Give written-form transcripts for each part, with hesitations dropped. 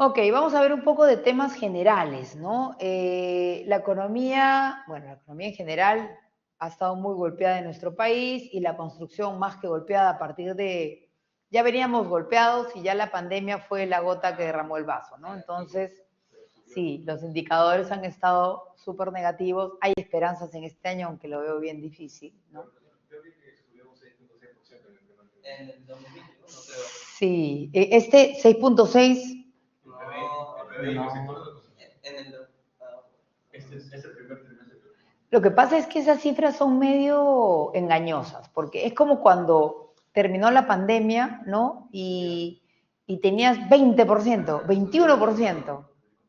Ok, vamos a ver un poco de temas generales, ¿no? La economía, bueno, la economía en general ha estado muy golpeada en nuestro país y la construcción más que golpeada a partir de, ya veníamos golpeados y ya la pandemia fue la gota que derramó el vaso, ¿no? Entonces, sí, los indicadores han estado súper negativos. Hay esperanzas en este año, aunque lo veo bien difícil, ¿no? En el 2021, no creo. Sí, este 6.6. No, No. en el... Este es el primer trimestre. Lo que pasa es que esas cifras son medio engañosas, porque es como cuando terminó la pandemia, ¿no? Y tenías 20%, 21%.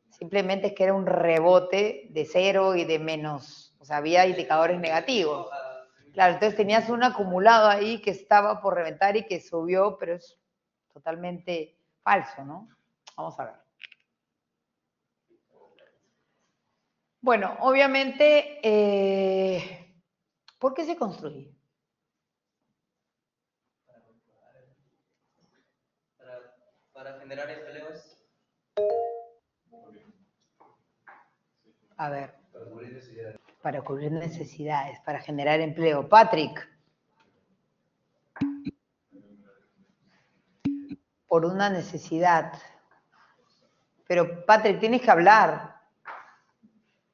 Simplemente es que era un rebote de cero y de menos, o sea, había indicadores negativos. Claro, entonces tenías un acumulado ahí que estaba por reventar y que subió, pero es totalmente falso, ¿no? Vamos a ver. Bueno, obviamente, ¿por qué se construye? Para generar empleos. A ver. Para cubrir necesidades, para generar empleo. Patrick. Por una necesidad. Pero, Patrick, tienes que hablar.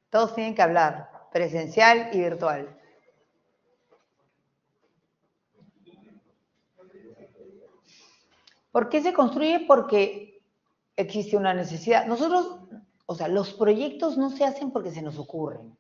Todos tienen que hablar. Presencial y virtual. ¿Por qué se construye? Porque existe una necesidad. Nosotros, o sea, los proyectos no se hacen porque se nos ocurren.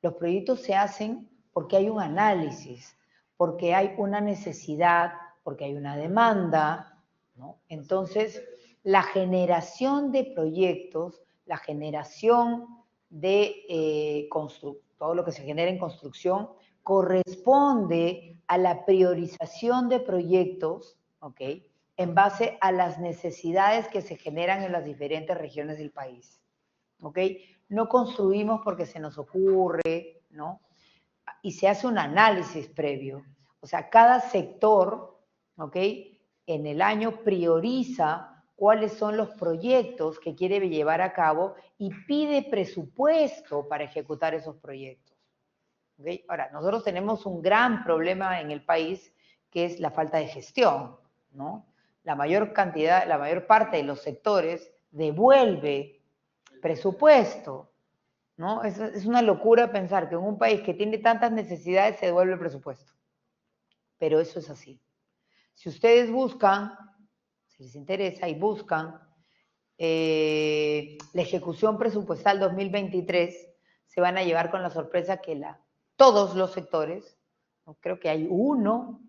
Los proyectos se hacen porque hay un análisis, porque hay una necesidad, porque hay una demanda, ¿no? Entonces, la generación de proyectos, la generación de todo lo que se genera en construcción, corresponde a la priorización de proyectos, ¿ok? En base a las necesidades que se generan en las diferentes regiones del país, ¿ok? No construimos porque se nos ocurre, ¿no? Y se hace un análisis previo. O sea, cada sector, ¿ok? En el año prioriza cuáles son los proyectos que quiere llevar a cabo y pide presupuesto para ejecutar esos proyectos. ¿Okay? Ahora, nosotros tenemos un gran problema en el país que es la falta de gestión, ¿no? La mayor parte de los sectores devuelve presupuesto, ¿no? Es una locura pensar que en un país que tiene tantas necesidades se devuelve el presupuesto. Pero eso es así. Si ustedes buscan, si les interesa y buscan la ejecución presupuestal 2023, se van a llevar con la sorpresa que todos los sectores, no creo que hay uno,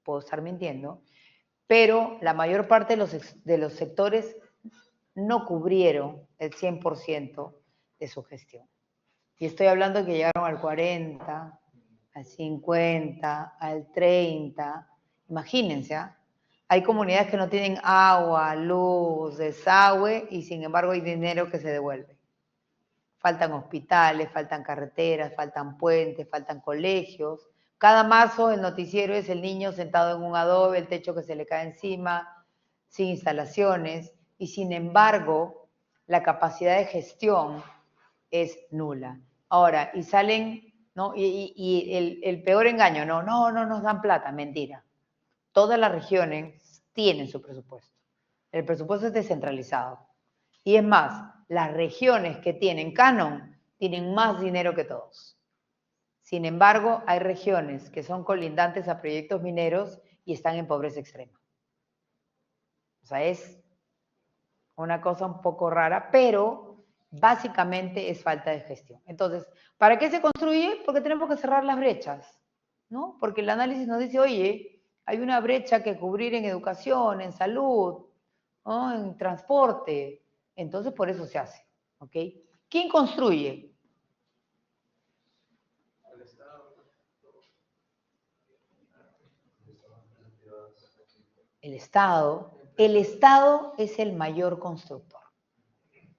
puedo estar mintiendo, pero la mayor parte de los sectores no cubrieron el 100% de su gestión. Y estoy hablando que llegaron al 40, al 50, al 30. Imagínense, ¿eh? Hay comunidades que no tienen agua, luz, desagüe y sin embargo hay dinero que se devuelve. Faltan hospitales, faltan carreteras, faltan puentes, faltan colegios. Cada marzo el noticiero es el niño sentado en un adobe, el techo que se le cae encima, sin instalaciones, y sin embargo la capacidad de gestión es nula. Ahora, y salen, ¿no? Y el peor engaño, no nos dan plata, mentira. Todas las regiones tienen su presupuesto. El presupuesto es descentralizado. Y es más, las regiones que tienen canon tienen más dinero que todos. Sin embargo, hay regiones que son colindantes a proyectos mineros y están en pobreza extrema. O sea, es una cosa un poco rara, pero básicamente es falta de gestión. Entonces, ¿para qué se construye? Porque tenemos que cerrar las brechas, ¿no? Porque el análisis nos dice, oye, hay una brecha que cubrir en educación, en salud, ¿no? En transporte. Entonces, por eso se hace, ¿ok? ¿Quién construye? El Estado. El Estado es el mayor constructor,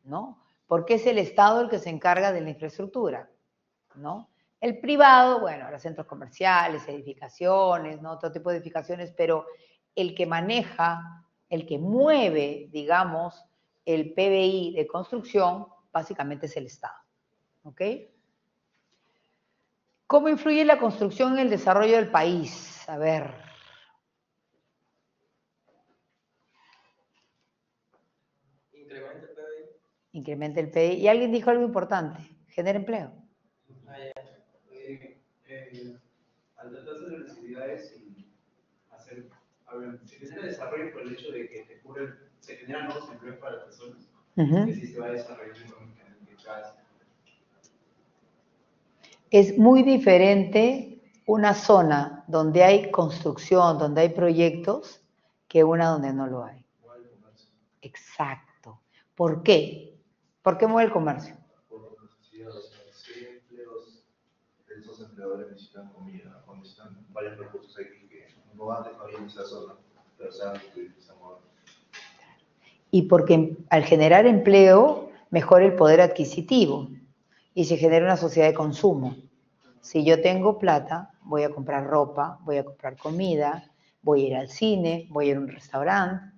¿no? Porque es el Estado el que se encarga de la infraestructura, ¿no? El privado, bueno, los centros comerciales, edificaciones, ¿no? Otro tipo de edificaciones, pero el que maneja, el que mueve, digamos, el PBI de construcción básicamente es el Estado. ¿Ok? ¿Cómo influye la construcción en el desarrollo del país? A ver. Incrementa el PBI. Incrementa el PBI. Y alguien dijo algo importante, genera empleo. Ah, ya. Al tratarse de necesidades y hacer, a ver, se genera desarrollo por el hecho de que se generan nuevos empleos para las personas, que sí se va desarrollando económicamente cada vez. Es muy diferente una zona donde hay construcción, donde hay proyectos, que una donde no lo hay. Igual el comercio, Exacto. ¿Por qué? ¿Por qué mueve el comercio? por necesidades, si hay empleos, esos empleadores necesitan comida, o necesitan varios recursos aquí que no antes no había en esa zona, pero se han incluido, se han movido. Y porque al generar empleo mejora el poder adquisitivo y se genera una sociedad de consumo. Si yo tengo plata, voy a comprar ropa, voy a comprar comida, voy a ir al cine, voy a ir a un restaurante.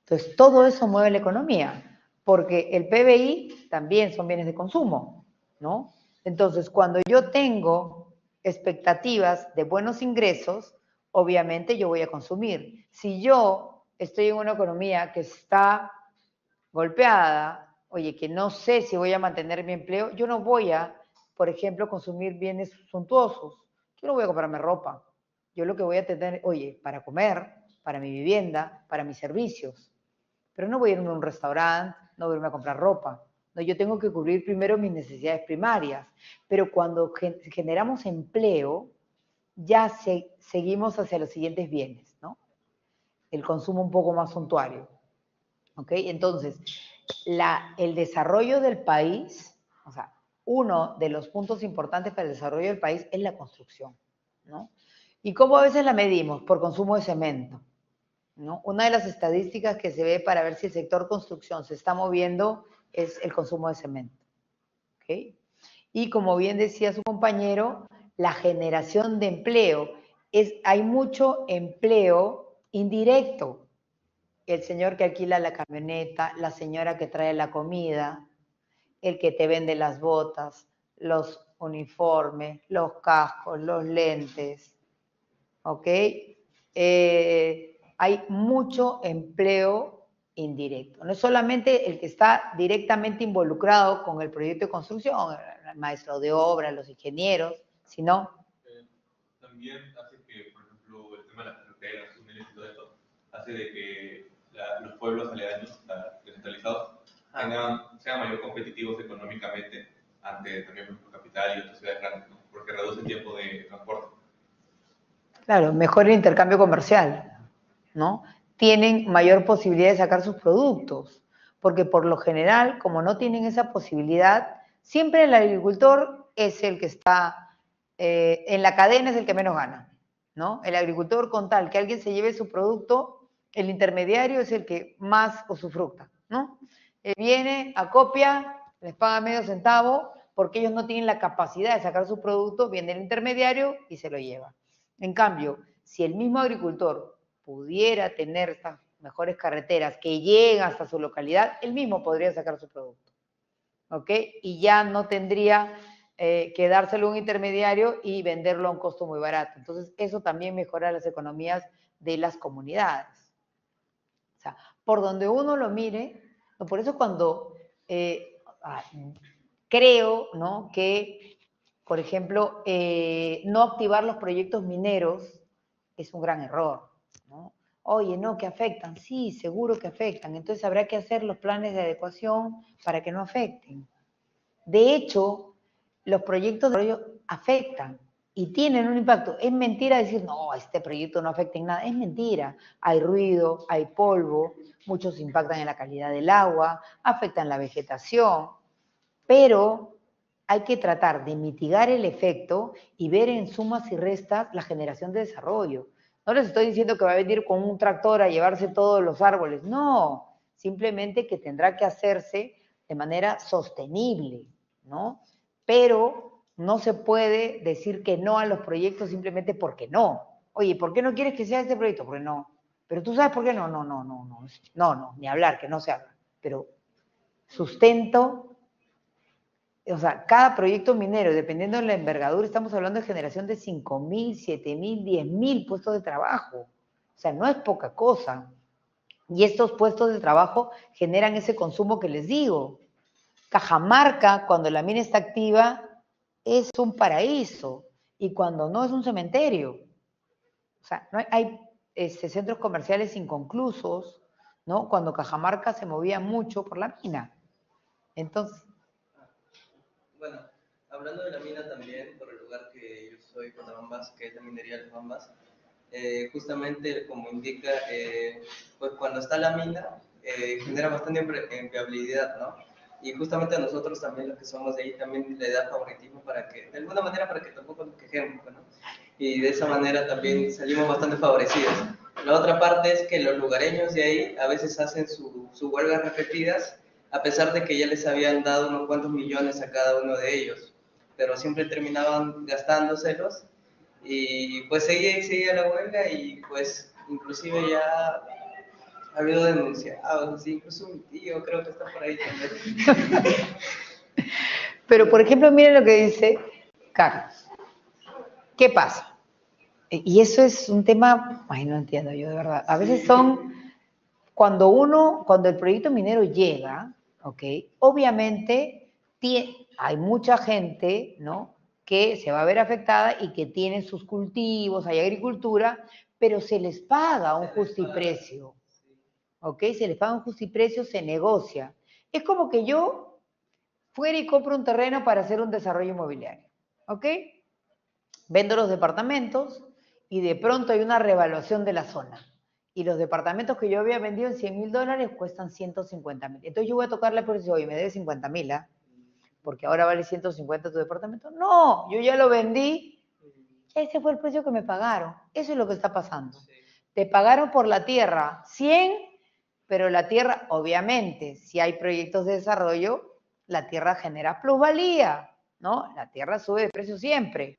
Entonces, todo eso mueve la economía, porque el PBI también son bienes de consumo, ¿no? Entonces, cuando yo tengo expectativas de buenos ingresos, obviamente yo voy a consumir. Si yo estoy en una economía que está golpeada, oye, que no sé si voy a mantener mi empleo, yo no voy a, por ejemplo, consumir bienes suntuosos. Yo no voy a comprarme ropa. Yo lo que voy a tener, oye, para comer, para mi vivienda, para mis servicios. Pero no voy a irme a un restaurante, no voy a irme a comprar ropa. No, yo tengo que cubrir primero mis necesidades primarias. Pero cuando generamos empleo, ya seguimos hacia los siguientes bienes, ¿no? El consumo un poco más suntuario. ¿Ok? Entonces, el desarrollo del país, o sea, uno de los puntos importantes para el desarrollo del país es la construcción, ¿no? ¿Y cómo a veces la medimos? Por consumo de cemento, ¿no? Una de las estadísticas que se ve para ver si el sector construcción se está moviendo es el consumo de cemento, ¿ok? Y como bien decía su compañero, la generación de empleo, hay mucho empleo indirecto. El señor que alquila la camioneta, la señora que trae la comida, el que te vende las botas, los uniformes, los cascos, los lentes, ¿ok? Hay mucho empleo indirecto. No es solamente el que está directamente involucrado con el proyecto de construcción, el maestro de obra, los ingenieros, sino... También hace que, por ejemplo, el tema de las carreteras, túneles y todo eso, hace de que los pueblos aledaños, descentralizados, sean mayor competitivos económicamente ante también por ejemplo, capital y otras ciudades grandes, ¿no? Porque reduce el tiempo de transporte. Claro, mejor el intercambio comercial, ¿no? Tienen mayor posibilidad de sacar sus productos, porque por lo general, como no tienen esa posibilidad, siempre el agricultor es el que está en la cadena, es el que menos gana, ¿no? El agricultor con tal que alguien se lleve su producto, el intermediario es el que más usufructa, ¿no? Viene, acopia, les paga medio centavo, porque ellos no tienen la capacidad de sacar su producto, viene el intermediario y se lo lleva. En cambio, si el mismo agricultor pudiera tener estas mejores carreteras que llegan hasta su localidad, él mismo podría sacar su producto, ¿ok? Y ya no tendría que dárselo a un intermediario y venderlo a un costo muy barato. Entonces, eso también mejora las economías de las comunidades. O sea, por donde uno lo mire, por eso cuando creo, ¿no?, que, por ejemplo, no activar los proyectos mineros es un gran error, ¿no? Oye, no, que afectan. Sí, seguro que afectan. Entonces habrá que hacer los planes de adecuación para que no afecten. De hecho, los proyectos de desarrollo afectan y tienen un impacto. Es mentira decir, no, este proyecto no afecta en nada. Es mentira. Hay ruido, hay polvo, muchos impactan en la calidad del agua, afectan la vegetación, pero hay que tratar de mitigar el efecto y ver en sumas y restas la generación de desarrollo. No les estoy diciendo que va a venir con un tractor a llevarse todos los árboles, no, simplemente que tendrá que hacerse de manera sostenible, ¿no? Pero no se puede decir que no a los proyectos simplemente porque no. Oye, ¿por qué no quieres que sea este proyecto? Porque no. Pero tú sabes por qué no, no, ni hablar, que no se haga. pero sustento, o sea, cada proyecto minero, dependiendo de la envergadura, estamos hablando de generación de 5.000, 7.000, 10.000 puestos de trabajo. O sea, no es poca cosa. Y estos puestos de trabajo generan ese consumo que les digo. Cajamarca, cuando la mina está activa, es un paraíso. Y cuando no, es un cementerio. O sea, no hay centros comerciales inconclusos, ¿no? Cuando Cajamarca se movía mucho por la mina. Entonces, Bueno, hablando de la mina también, por el lugar que yo soy, Cotabambas, que es la minería de Bambas, justamente como indica, pues cuando está la mina, genera bastante empleabilidad, ¿no? Y justamente a nosotros también, los que somos de ahí, también le da favoritismo para que, de alguna manera, para que tampoco nos quejemos, ¿no? Y de esa manera también salimos bastante favorecidos. La otra parte es que los lugareños de ahí a veces hacen sus huelgas repetidas, a pesar de que ya les habían dado unos cuantos millones a cada uno de ellos, pero siempre terminaban gastándoselos y pues seguía la huelga y pues inclusive ya ha habido denunciados, así, incluso mi tío creo que está por ahí también. pero por ejemplo, miren lo que dice Carlos. ¿Qué pasa? Y eso es un tema, ay, no entiendo yo de verdad. A veces cuando el proyecto minero llega, ¿ok? Obviamente hay mucha gente, ¿no? Que se va a ver afectada y que tiene sus cultivos, hay agricultura, pero se les paga un justiprecio, ¿ok? Se les paga un justiprecio, se negocia. Es como que yo fuera y compro un terreno para hacer un desarrollo inmobiliario, ¿ok? Vendo los departamentos y de pronto hay una revaluación de la zona. Y los departamentos que yo había vendido en $100.000 cuestan 150.000. Entonces yo voy a tocarle el precio hoy, me debe 50.000, ¿ah? Porque ahora vale 150 tu departamento. No, yo ya lo vendí, ese fue el precio que me pagaron. Eso es lo que está pasando. Te pagaron por la tierra 100, pero la tierra, obviamente, si hay proyectos de desarrollo, la tierra genera plusvalía, ¿no? La tierra sube de precio siempre.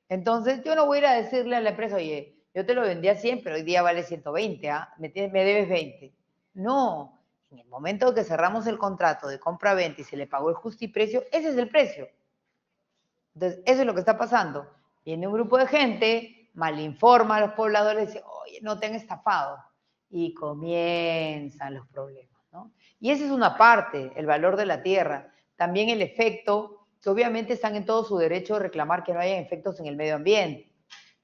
Entonces, yo no voy a ir a decirle a la empresa, oye, yo te lo vendí a 100, pero hoy día vale 120, ¿ah? Me debes 20. No, en el momento que cerramos el contrato de compra-venta y se le pagó el justiprecio, ese es el precio. Entonces, eso es lo que está pasando. Viene un grupo de gente, malinforma a los pobladores, dice, oye, no te han estafado. Y comienzan los problemas, ¿no? Y esa es una parte, el valor de la tierra. También el efecto, que obviamente están en todo su derecho de reclamar que no haya efectos en el medio ambiente.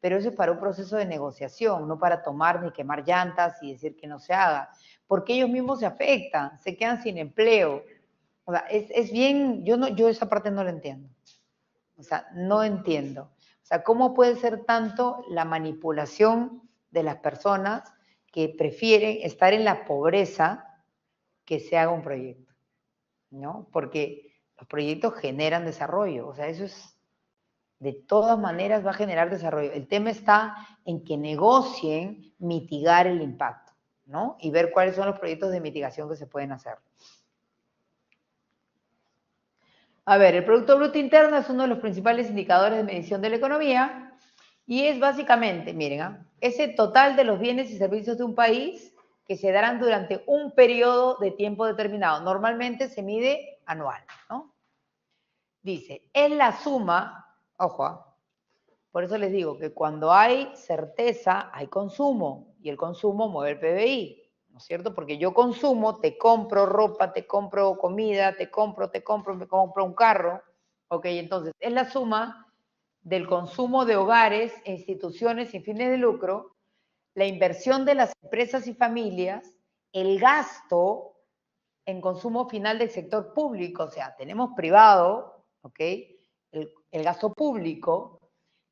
Pero eso es para un proceso de negociación, no para tomar ni quemar llantas y decir que no se haga. Porque ellos mismos se afectan, se quedan sin empleo. O sea, es bien, yo esa parte no la entiendo. O sea, no entiendo. O sea, ¿cómo puede ser tanto la manipulación de las personas que prefieren estar en la pobreza que se haga un proyecto? ¿No? Porque los proyectos generan desarrollo. O sea, eso es, de todas maneras va a generar desarrollo. El tema está en que negocien mitigar el impacto, ¿no? Y ver cuáles son los proyectos de mitigación que se pueden hacer. A ver, el Producto Bruto Interno es uno de los principales indicadores de medición de la economía y es básicamente, miren, ese total de los bienes y servicios de un país que se darán durante un periodo de tiempo determinado. Normalmente se mide anual, ¿no? Dice, es la suma, ojo, por eso les digo que cuando hay certeza hay consumo y el consumo mueve el PBI. ¿No es cierto? Porque yo consumo, te compro ropa, te compro comida, me compro un carro. Ok, entonces es la suma del consumo de hogares e instituciones sin fines de lucro, la inversión de las empresas y familias, el gasto en consumo final del sector público, o sea, tenemos privado, ok, el gasto público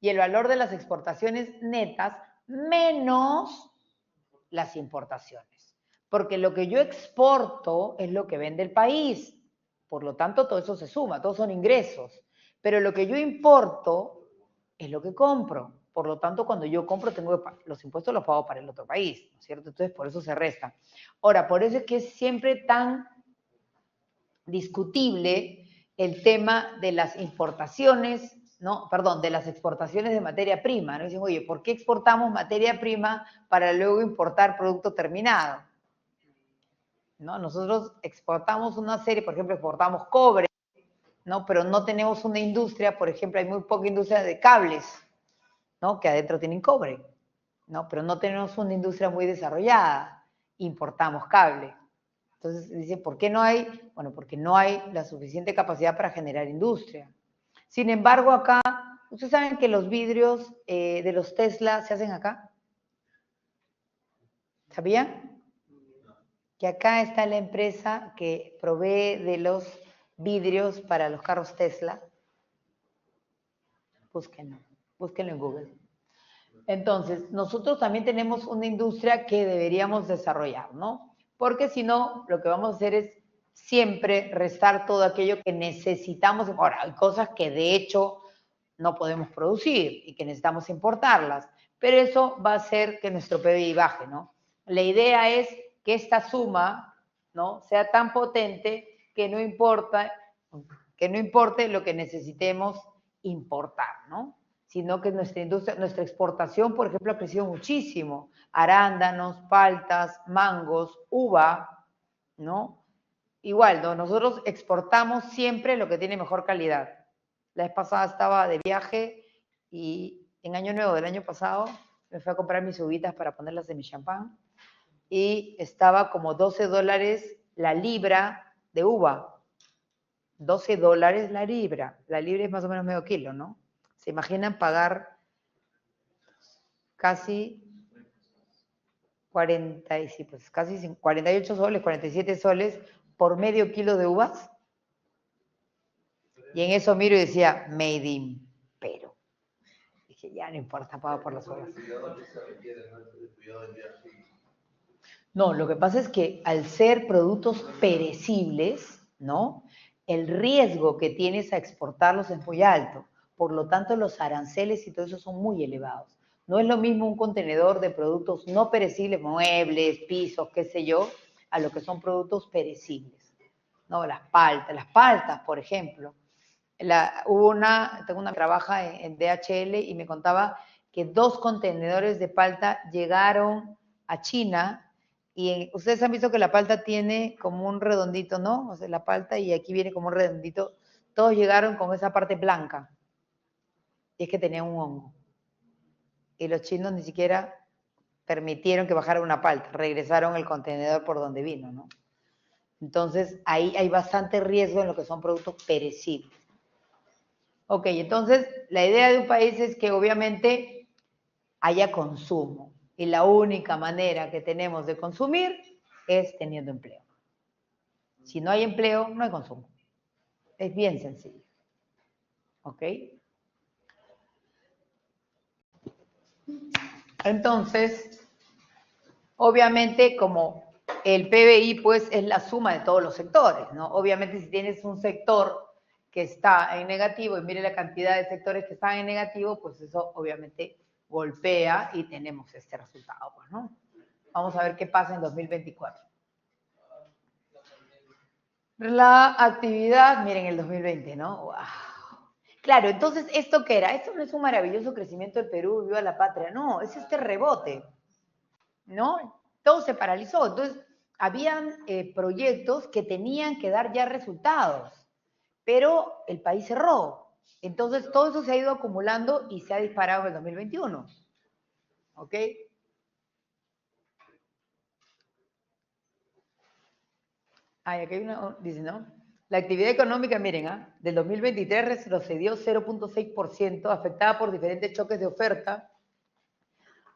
y el valor de las exportaciones netas menos las importaciones. Porque lo que yo exporto es lo que vende el país. Por lo tanto, todo eso se suma, todos son ingresos. Pero lo que yo importo es lo que compro. Por lo tanto, cuando yo compro, los impuestos los pago para el otro país, ¿no es cierto? Entonces, por eso se resta. Ahora, por eso es que es siempre tan discutible el tema de las importaciones, ¿no? Perdón, de las exportaciones de materia prima, ¿no? Dicen, oye, ¿por qué exportamos materia prima para luego importar producto terminado? ¿no? Nosotros exportamos una serie, por ejemplo, exportamos cobre, ¿no? Pero no tenemos una industria, por ejemplo, hay muy poca industria de cables, ¿no? Que adentro tienen cobre, ¿no? Pero no tenemos una industria muy desarrollada, importamos cable. Entonces, dice, ¿por qué no hay? Bueno, porque no hay la suficiente capacidad para generar industria. Sin embargo, acá, ¿ustedes saben que los vidrios de los Tesla se hacen acá? ¿Sabían? Que acá está la empresa que provee de los vidrios para los carros Tesla. Búsquenlo en Google. Entonces, nosotros también tenemos una industria que deberíamos desarrollar, ¿no? Porque si no, lo que vamos a hacer es siempre restar todo aquello que necesitamos. Ahora, hay cosas que de hecho no podemos producir y que necesitamos importarlas, pero eso va a hacer que nuestro PBI baje, ¿no? La idea es que esta suma, ¿no?, sea tan potente que no importe lo que necesitemos importar, ¿no? Sino que nuestra industria, nuestra exportación, por ejemplo, ha crecido muchísimo. Arándanos, paltas, mangos, uva, ¿no? Igual, ¿no? Nosotros exportamos siempre lo que tiene mejor calidad. La vez pasada estaba de viaje y en Año Nuevo del año pasado me fui a comprar mis uvitas para ponerlas en mi champán y estaba como $12 la libra de uva. $12 la libra. La libra es más o menos medio kilo, ¿no? ¿Se imaginan pagar casi 48 soles, 47 soles por medio kilo de uvas? Y en eso miro y decía, made in Perú. Dije, ya no importa, pago por las uvas. No, lo que pasa es que al ser productos perecibles, ¿no?, el riesgo que tienes a exportarlos es muy alto. Por lo tanto, los aranceles y todo eso son muy elevados. No es lo mismo un contenedor de productos no perecibles, muebles, pisos, qué sé yo, a lo que son productos perecibles. No, las paltas, por ejemplo. Tengo una que trabaja en DHL y me contaba que 2 contenedores de palta llegaron a China y ustedes han visto que la palta tiene como un redondito, ¿no? O sea, la palta y aquí viene como un redondito. Todos llegaron con esa parte blanca y es que tenían un hongo. Y los chinos ni siquiera permitieron que bajara una palta, regresaron el contenedor por donde vino, ¿no? Entonces, ahí hay bastante riesgo en lo que son productos perecibles. Ok, entonces, la idea de un país es que obviamente haya consumo. Y la única manera que tenemos de consumir es teniendo empleo. Si no hay empleo, no hay consumo. Es bien sencillo. ¿Ok? Entonces, obviamente, como el PBI, pues, es la suma de todos los sectores, ¿no? Obviamente, si tienes un sector que está en negativo y mire la cantidad de sectores que están en negativo, pues eso obviamente golpea y tenemos este resultado, pues, ¿no? Vamos a ver qué pasa en 2024. La actividad, miren el 2020, ¿no? ¡Wow! Claro, entonces, ¿esto qué era? Esto no es un maravilloso crecimiento del Perú, viva la patria, no, es este rebote, ¿no? Todo se paralizó, entonces, habían proyectos que tenían que dar ya resultados, pero el país cerró. Entonces, todo eso se ha ido acumulando y se ha disparado en el 2021. ¿Ok? Aquí hay una, dice, ¿no? La actividad económica, miren, del 2023 retrocedió 0.6%, afectada por diferentes choques de oferta,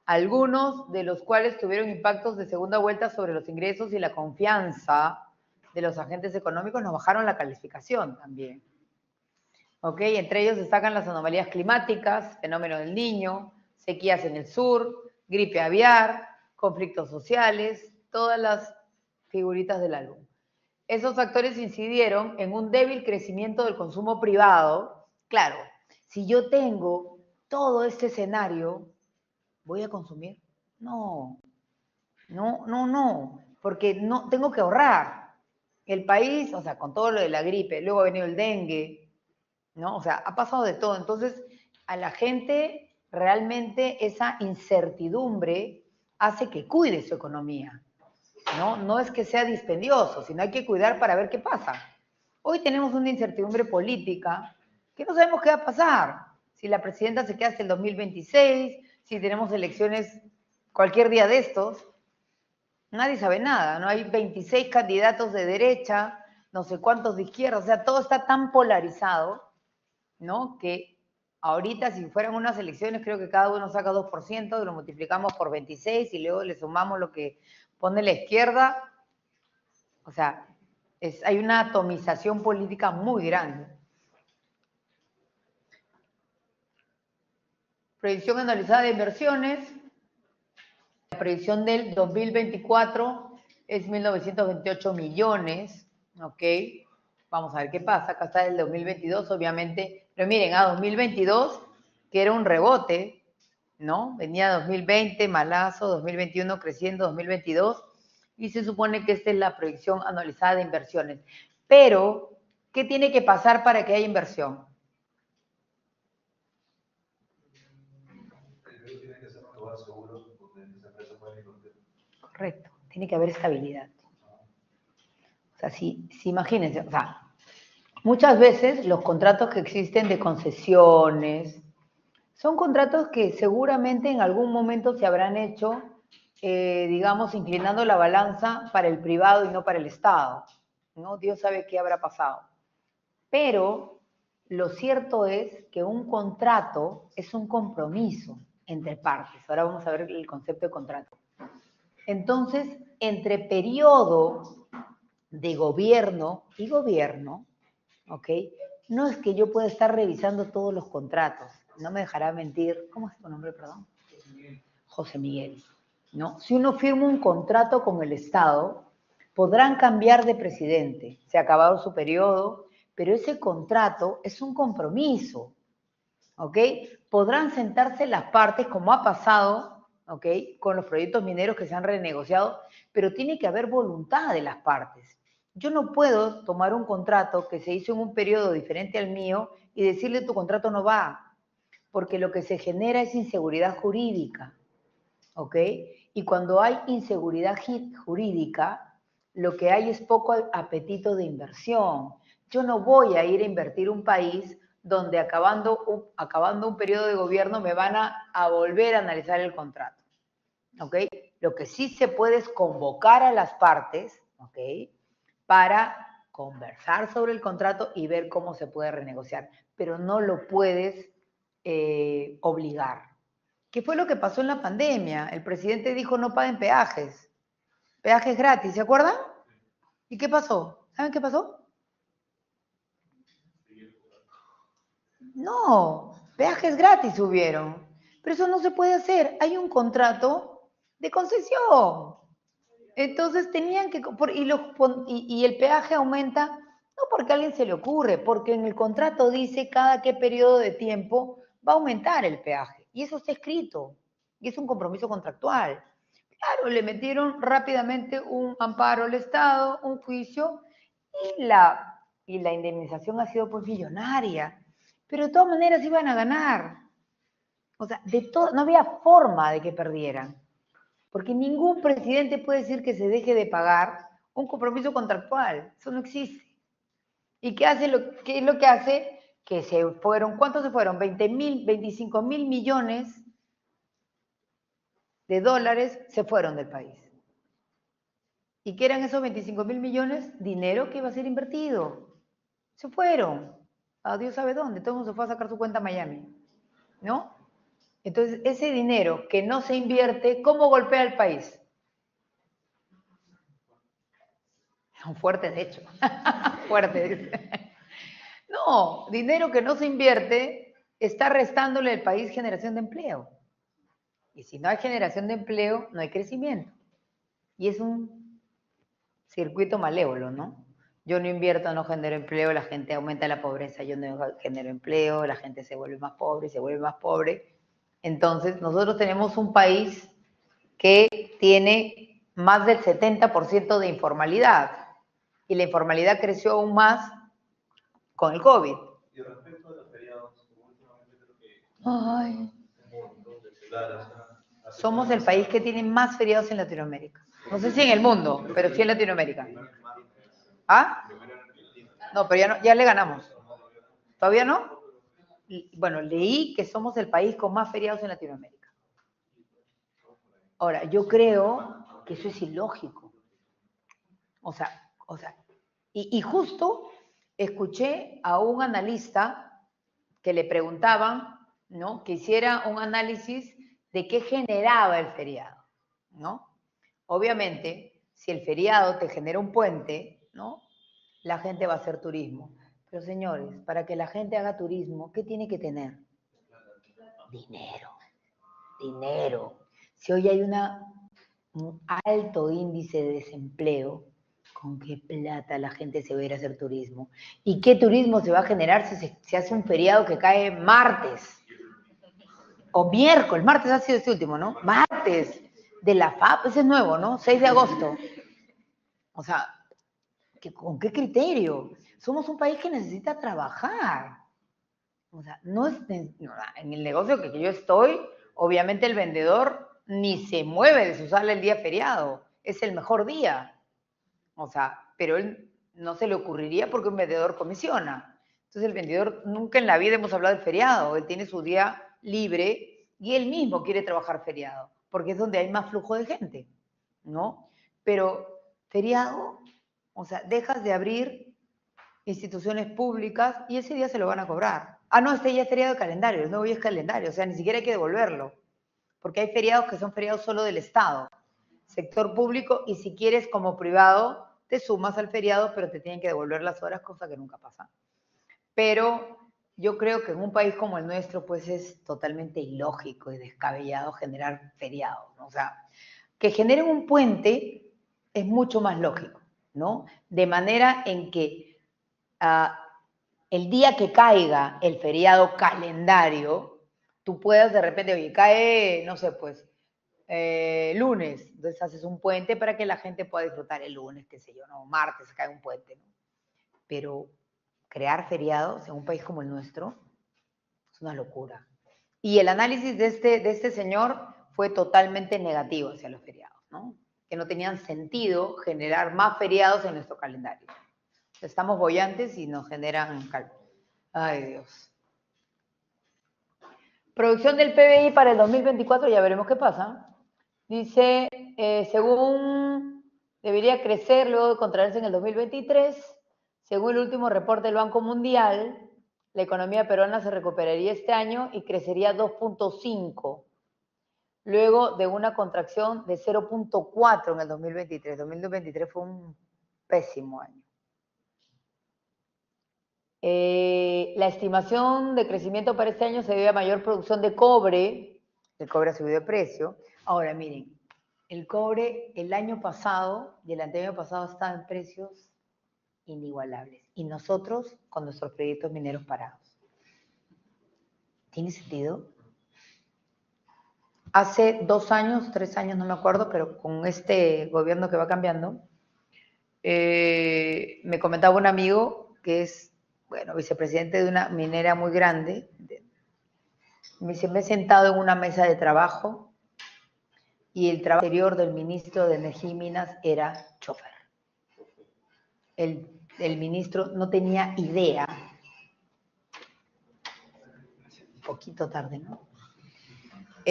algunos de los cuales tuvieron impactos de segunda vuelta sobre los ingresos y la confianza de los agentes económicos, nos bajaron la calificación también. ¿Ok? Entre ellos destacan las anomalías climáticas, fenómeno del Niño, sequías en el sur, gripe aviar, conflictos sociales, todas las figuritas del álbum. Esos factores incidieron en un débil crecimiento del consumo privado. Claro, si yo tengo todo este escenario, ¿voy a consumir? No, porque no tengo que ahorrar. El país, o sea, con todo lo de la gripe, luego ha venido el dengue, ¿no? O sea, ha pasado de todo. Entonces, a la gente realmente esa incertidumbre hace que cuide su economía. ¿no? No es que sea dispendioso, sino hay que cuidar para ver qué pasa. Hoy tenemos una incertidumbre política que no sabemos qué va a pasar. Si la presidenta se queda hasta el 2026, si tenemos elecciones cualquier día de estos, nadie sabe nada, ¿no? Hay 26 candidatos de derecha, no sé cuántos de izquierda, o sea, todo está tan polarizado, ¿no? Que ahorita si fueran unas elecciones creo que cada uno saca 2%, lo multiplicamos por 26 y luego le sumamos lo que pone la izquierda, o sea, hay una atomización política muy grande. Proyección analizada de inversiones. La proyección del 2024 es 1.928 millones, ¿ok? Vamos a ver qué pasa. Acá está el 2022, obviamente. Pero miren, 2022, que era un rebote, ¿no? Venía 2020, malazo, 2021 creciendo, 2022, y se supone que esta es la proyección anualizada de inversiones. Pero, ¿qué tiene que pasar para que haya inversión? Primero tiene que ser un lugar seguro donde las empresas puedan invertir. Correcto, tiene que haber estabilidad. O sea, si imagínense, o sea, muchas veces los contratos que existen de concesiones son contratos que seguramente en algún momento se habrán hecho, digamos, inclinando la balanza para el privado y no para el Estado, ¿no? Dios sabe qué habrá pasado. Pero lo cierto es que un contrato es un compromiso entre partes. Ahora vamos a ver el concepto de contrato. Entonces, entre periodo de gobierno y gobierno, ¿ok? No es que yo pueda estar revisando todos los contratos, no me dejará mentir. ¿Cómo es tu nombre, perdón? José Miguel. ¿No? Si uno firma un contrato con el Estado, podrán cambiar de presidente, se ha acabado su periodo, pero ese contrato es un compromiso, ¿ok? Podrán sentarse las partes, como ha pasado, ¿ok? Con los proyectos mineros que se han renegociado, pero tiene que haber voluntad de las partes. Yo no puedo tomar un contrato que se hizo en un periodo diferente al mío y decirle tu contrato no va, porque lo que se genera es inseguridad jurídica, ¿ok? Y cuando hay inseguridad jurídica, lo que hay es poco apetito de inversión. Yo no voy a ir a invertir un país donde acabando un periodo de gobierno me van a volver a analizar el contrato, ¿ok? Lo que sí se puede es convocar a las partes, ¿ok? Para conversar sobre el contrato y ver cómo se puede renegociar, pero no lo puedes obligar. ¿Qué fue lo que pasó en la pandemia? El presidente dijo no paguen peajes gratis, ¿se acuerdan? ¿Y qué pasó? ¿Saben qué pasó? No, peajes gratis hubieron, pero eso no se puede hacer, hay un contrato de concesión. Entonces tenían que, y el peaje aumenta, no porque a alguien se le ocurre, porque en el contrato dice cada qué periodo de tiempo va a aumentar el peaje. Y eso está escrito, y es un compromiso contractual. Claro, le metieron rápidamente un amparo al Estado, un juicio, y la indemnización ha sido pues millonaria. Pero de todas maneras iban a ganar. O sea, no había forma de que perdieran. Porque ningún presidente puede decir que se deje de pagar un compromiso contractual. Eso no existe. ¿Y qué es lo que hace? Que se fueron, ¿cuántos se fueron? 25 mil millones de dólares se fueron del país. ¿Y qué eran esos 25 mil millones? Dinero que iba a ser invertido. Se fueron. A Dios sabe dónde. Todo el mundo se fue a sacar su cuenta a Miami. ¿No? Entonces, ese dinero que no se invierte, ¿cómo golpea al país? Fuerte, de hecho. Fuerte, dice. No, dinero que no se invierte está restándole al país generación de empleo. Y si no hay generación de empleo, no hay crecimiento. Y es un circuito malévolo, ¿no? Yo no invierto, no genero empleo, la gente aumenta la pobreza, yo no genero empleo, la gente se vuelve más pobre y se vuelve más pobre. Entonces, nosotros tenemos un país que tiene más del 70% de informalidad. Y la informalidad creció aún más con el COVID. Y respecto a los feriados, como últimamente creo que Ay, un montón de ciudades somos el país que tiene más feriados en Latinoamérica. No sé si en el mundo, pero sí en Latinoamérica. ¿Ah? No, pero ya le ganamos. ¿Todavía no? Bueno, leí que somos el país con más feriados en Latinoamérica. Ahora, yo creo que eso es ilógico. O sea, y justo escuché a un analista que le preguntaban, ¿no? Que hiciera un análisis de qué generaba el feriado, ¿no? Obviamente, si el feriado te genera un puente, ¿no? La gente va a hacer turismo. Pero señores, para que la gente haga turismo, ¿qué tiene que tener? Dinero. Si hoy hay un alto índice de desempleo, ¿con qué plata la gente se va a ir a hacer turismo? ¿Y qué turismo se va a generar si se hace un feriado que cae martes? O miércoles, martes ha sido este último, ¿no? Martes, de la FAP, ese es nuevo, ¿no? 6 de agosto. O sea, ¿con qué criterio? Somos un país que necesita trabajar. O sea, no es en el negocio que yo estoy, obviamente el vendedor ni se mueve de su sala el día feriado. Es el mejor día. O sea, pero él no se le ocurriría porque un vendedor comisiona. Entonces el vendedor, nunca en la vida hemos hablado del feriado. Él tiene su día libre y él mismo quiere trabajar feriado, porque es donde hay más flujo de gente, ¿no? Pero feriado, o sea, dejas de abrir instituciones públicas y ese día se lo van a cobrar. Ah, no, este ya es feriado de calendario, el nuevo día es calendario, o sea, ni siquiera hay que devolverlo, porque hay feriados que son feriados solo del Estado, sector público, y si quieres como privado, te sumas al feriado, pero te tienen que devolver las horas, cosa que nunca pasa. Pero yo creo que en un país como el nuestro, pues es totalmente ilógico y descabellado generar feriados, ¿no? O sea, que generen un puente es mucho más lógico, ¿no? De manera en que el día que caiga el feriado calendario, tú puedas de repente, oye, cae, no sé, pues, lunes, entonces haces un puente para que la gente pueda disfrutar el lunes, qué sé yo, no, martes cae un puente, ¿no? Pero crear feriados en un país como el nuestro es una locura. Y el análisis de este señor fue totalmente negativo hacia los feriados, ¿no? Que no tenían sentido generar más feriados en nuestro calendario. Estamos bollantes y nos generan ay, Dios. Producción del PBI para el 2024, ya veremos qué pasa. Dice, según debería crecer luego de contraerse en el 2023, según el último reporte del Banco Mundial, la economía peruana se recuperaría este año y crecería 2.5, luego de una contracción de 0.4 en el 2023. 2023 fue un pésimo año. La estimación de crecimiento para este año se debe a mayor producción de cobre. El cobre ha subido de precio. Ahora, miren, el cobre el año pasado y el anterior pasado estaba en precios inigualables. Y nosotros con nuestros proyectos mineros parados. ¿Tiene sentido? Hace 2 años, 3 años, no me acuerdo, pero con este gobierno que va cambiando, me comentaba un amigo que es, bueno, vicepresidente de una minera muy grande. Me dice, me he sentado en una mesa de trabajo y el trabajo anterior del ministro de Energía y Minas era chofer. El ministro no tenía idea, un poquito tarde, ¿no?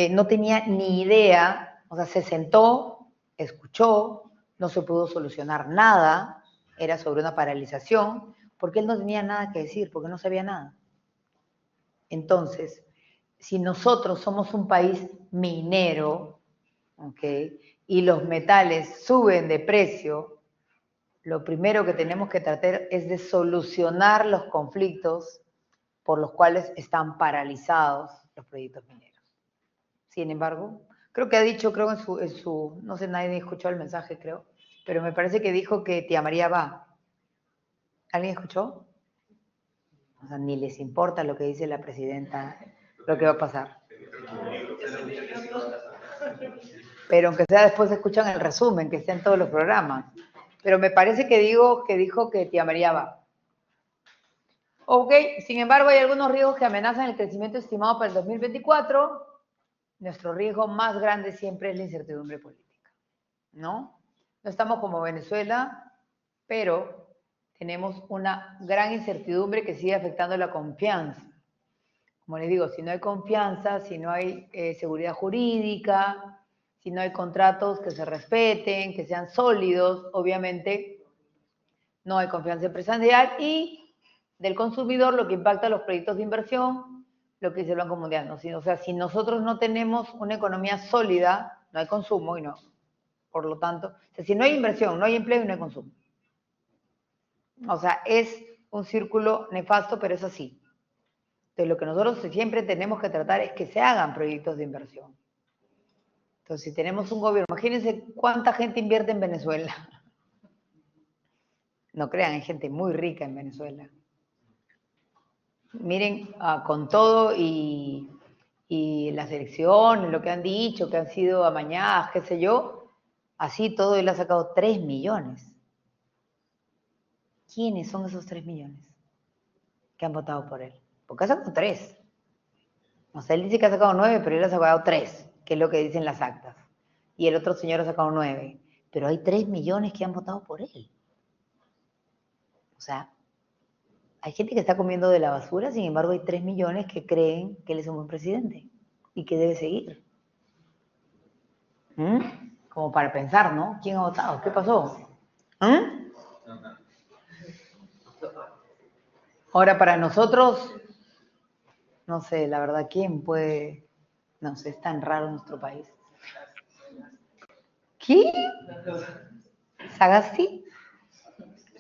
No tenía ni idea, o sea, se sentó, escuchó, no se pudo solucionar nada, era sobre una paralización, porque él no tenía nada que decir, porque no sabía nada. Entonces, si nosotros somos un país minero, ¿ok?, y los metales suben de precio, lo primero que tenemos que tratar es de solucionar los conflictos por los cuales están paralizados los proyectos mineros. Sin embargo, creo que ha dicho, creo en su, no sé, nadie escuchó el mensaje, creo, pero me parece que dijo que tía María va. ¿Alguien escuchó? O sea, ni les importa lo que dice la presidenta, lo que va a pasar. Pero aunque sea después escuchan el resumen, que está en todos los programas. Pero me parece que dijo que tía María va. Ok, sin embargo hay algunos riesgos que amenazan el crecimiento estimado para el 2024. Nuestro riesgo más grande siempre es la incertidumbre política, ¿no? No estamos como Venezuela, pero tenemos una gran incertidumbre que sigue afectando la confianza. Como les digo, si no hay confianza, si no hay seguridad jurídica, si no hay contratos que se respeten, que sean sólidos, obviamente no hay confianza empresarial y del consumidor, lo que impacta a los proyectos de inversión, lo que dice el Banco Mundial. ¿No? O sea, si nosotros no tenemos una economía sólida, no hay consumo y no. Por lo tanto, o sea, si no hay inversión, no hay empleo y no hay consumo. O sea, es un círculo nefasto, pero es así. Entonces, lo que nosotros siempre tenemos que tratar es que se hagan proyectos de inversión. Entonces, si tenemos un gobierno, imagínense cuánta gente invierte en Venezuela. No crean, hay gente muy rica en Venezuela. Miren, con todo y las elecciones, lo que han dicho, que han sido amañadas, qué sé yo, así todo él ha sacado 3 millones. ¿Quiénes son esos 3 millones que han votado por él? Porque ha sacado 3. O sea, él dice que ha sacado 9, pero él ha sacado 3, que es lo que dicen las actas. Y el otro señor ha sacado 9. Pero hay 3 millones que han votado por él. O sea, hay gente que está comiendo de la basura, sin embargo hay 3 millones que creen que él es un buen presidente y que debe seguir. Como para pensar, ¿no? ¿Quién ha votado? ¿Qué pasó? Ahora, para nosotros, no sé, la verdad, ¿quién puede? No sé, es tan raro nuestro país. ¿Qué? ¿Sagasti?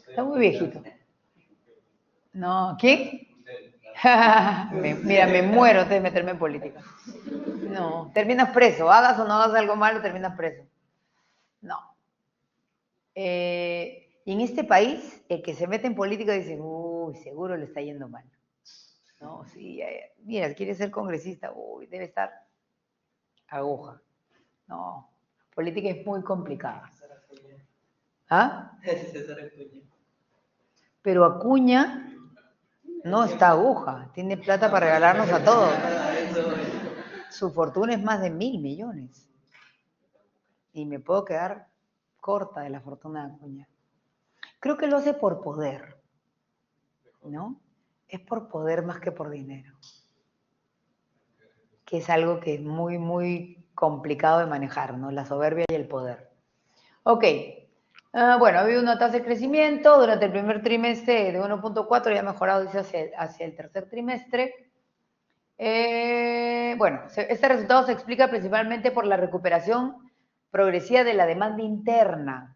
Está muy viejito. No, ¿quién? Mira, me muero de meterme en política. No, terminas preso. Hagas o no hagas algo malo, terminas preso. No. Y en este país, el que se mete en política dice, uy, seguro le está yendo mal. No, sí, mira, quiere ser congresista, uy, debe estar aguja. No, la política es muy complicada. ¿Ah? Pero Acuña no está aguja, tiene plata para regalarnos a todos. Su fortuna es más de 1.000 millones. Y me puedo quedar corta de la fortuna de Acuña. Creo que lo hace por poder, ¿no? Es por poder más que por dinero. Que es algo que es muy, muy complicado de manejar, ¿no? La soberbia y el poder. Ok. Bueno, ha habido una tasa de crecimiento durante el primer trimestre de 1.4, ya ha mejorado, dice, hacia el tercer trimestre. Bueno, este resultado se explica principalmente por la recuperación progresiva de la demanda interna,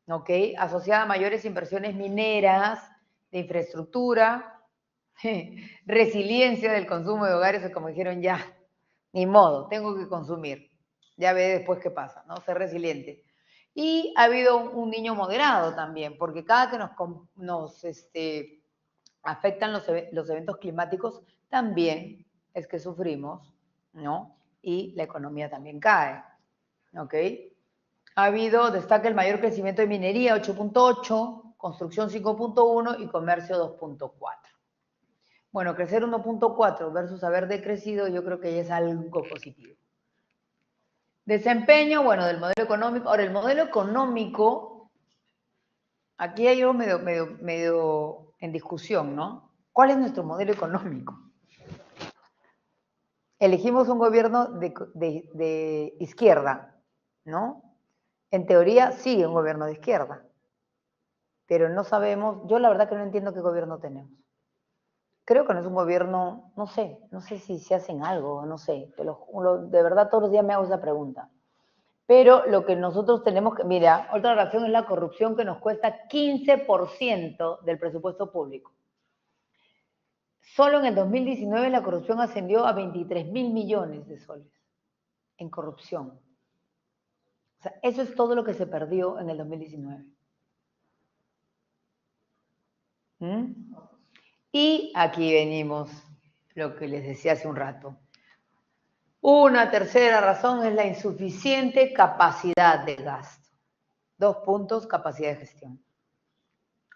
¿ok? Asociada a mayores inversiones mineras, de infraestructura, resiliencia del consumo de hogares, como dijeron ya, ni modo, tengo que consumir. Ya ve después qué pasa, ¿no? Ser resiliente. Y ha habido un niño moderado también, porque cada que nos afectan los eventos climáticos, también es que sufrimos, ¿no? Y la economía también cae, ¿ok? Destaca el mayor crecimiento de minería, 8.8, construcción 5.1 y comercio 2.4. Bueno, crecer 1.4 versus haber decrecido, yo creo que ya es algo positivo. Desempeño, bueno, del modelo económico. Ahora, el modelo económico, aquí hay algo medio en discusión, ¿no? ¿Cuál es nuestro modelo económico? Elegimos un gobierno de izquierda, ¿no? En teoría, sí, un gobierno de izquierda. Pero no sabemos, yo la verdad que no entiendo qué gobierno tenemos. Creo que no es un gobierno, no sé si se hacen algo, no sé, de verdad todos los días me hago esa pregunta. Pero lo que nosotros tenemos que, mira, otra razón es la corrupción que nos cuesta 15% del presupuesto público. Solo en el 2019 la corrupción ascendió a 23.000 millones de soles en corrupción. O sea, eso es todo lo que se perdió en el 2019. Y aquí venimos, lo que les decía hace un rato. Una tercera razón es la insuficiente capacidad de gasto. 2 puntos, capacidad de gestión.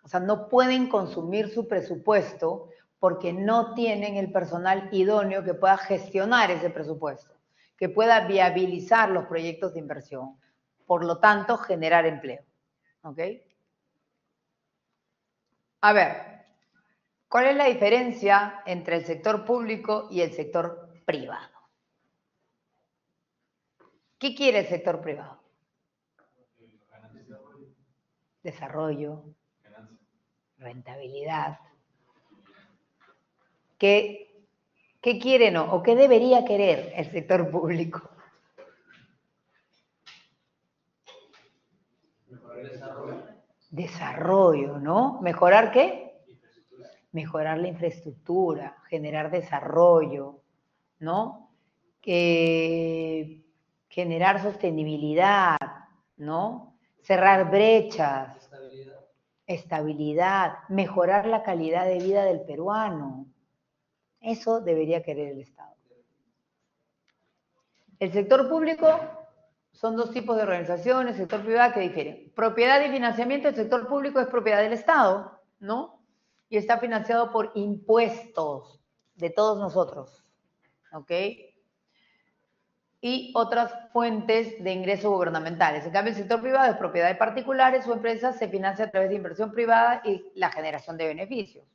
O sea, no pueden consumir su presupuesto porque no tienen el personal idóneo que pueda gestionar ese presupuesto, que pueda viabilizar los proyectos de inversión. por lo tanto, generar empleo. ¿Ok? A ver, ¿cuál es la diferencia entre el sector público y el sector privado? ¿Qué quiere el sector privado? Desarrollo, rentabilidad. ¿Qué quiere no? ¿O qué debería querer el sector público? Desarrollo, ¿no? ¿Mejorar qué? Mejorar la infraestructura, generar desarrollo, ¿no? Generar sostenibilidad, ¿no? Cerrar brechas, estabilidad, mejorar la calidad de vida del peruano. Eso debería querer el Estado. El sector público son dos tipos de organizaciones, sector privado que difieren. Propiedad y financiamiento, el sector público es propiedad del Estado, ¿no? Y está financiado por impuestos de todos nosotros, ¿ok? Y otras fuentes de ingresos gubernamentales. En cambio, el sector privado es propiedad de particulares o empresas, se financia a través de inversión privada y la generación de beneficios.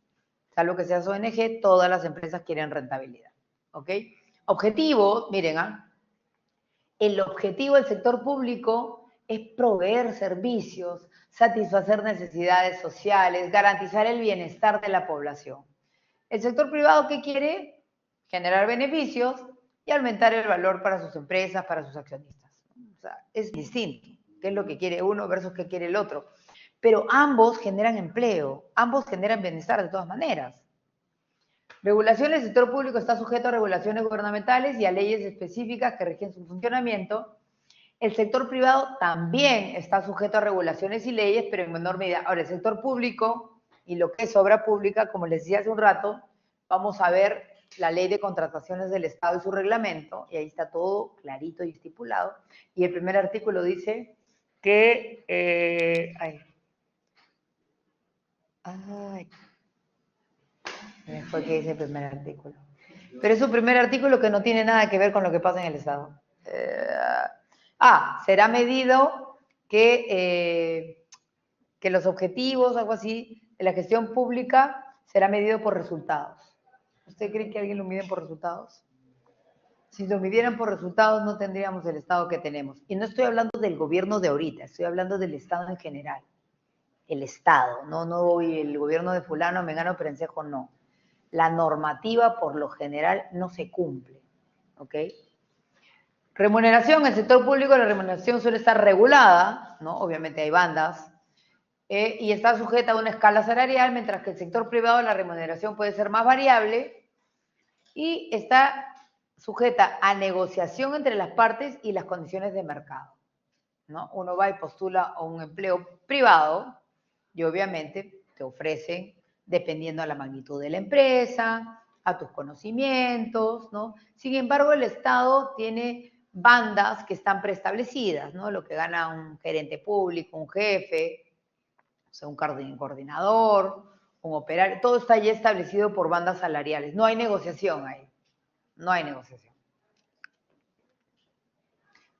Salvo que seas ONG, todas las empresas quieren rentabilidad, ¿ok? Objetivo, miren, el objetivo del sector público es proveer servicios, satisfacer necesidades sociales, garantizar el bienestar de la población. El sector privado, ¿qué quiere? Generar beneficios y aumentar el valor para sus empresas, para sus accionistas. O sea, es distinto. ¿Qué es lo que quiere uno versus qué quiere el otro? Pero ambos generan empleo, ambos generan bienestar de todas maneras. Regulación. El sector público está sujeto a regulaciones gubernamentales y a leyes específicas que rigen su funcionamiento. El sector privado también está sujeto a regulaciones y leyes, pero en menor medida. Ahora, el sector público y lo que es obra pública, como les decía hace un rato, vamos a ver la ley de contrataciones del Estado y su reglamento, y ahí está todo clarito y estipulado. Y el primer artículo dice que... Fue que dice el primer artículo. Pero es un primer artículo que no tiene nada que ver con lo que pasa en el Estado. Será medido que los objetivos, algo así, de la gestión pública será medido por resultados. ¿Usted cree que alguien lo mide por resultados? Si lo midieran por resultados, no tendríamos el Estado que tenemos. Y no estoy hablando del gobierno de ahorita, estoy hablando del Estado en general. El Estado, no el gobierno de fulano, mengano, perencejo, no. La normativa, por lo general, no se cumple, ¿ok? Remuneración. En el sector público la remuneración suele estar regulada, ¿no? Obviamente hay bandas, y está sujeta a una escala salarial, mientras que el sector privado la remuneración puede ser más variable y está sujeta a negociación entre las partes y las condiciones de mercado, ¿no? Uno va y postula a un empleo privado y obviamente te ofrecen, dependiendo a la magnitud de la empresa, a tus conocimientos, ¿no? Sin embargo, el Estado tiene bandas que están preestablecidas, ¿no? Lo que gana un gerente público, un jefe, o sea, un coordinador, un operario, todo está ya establecido por bandas salariales. No hay negociación ahí, no hay negociación.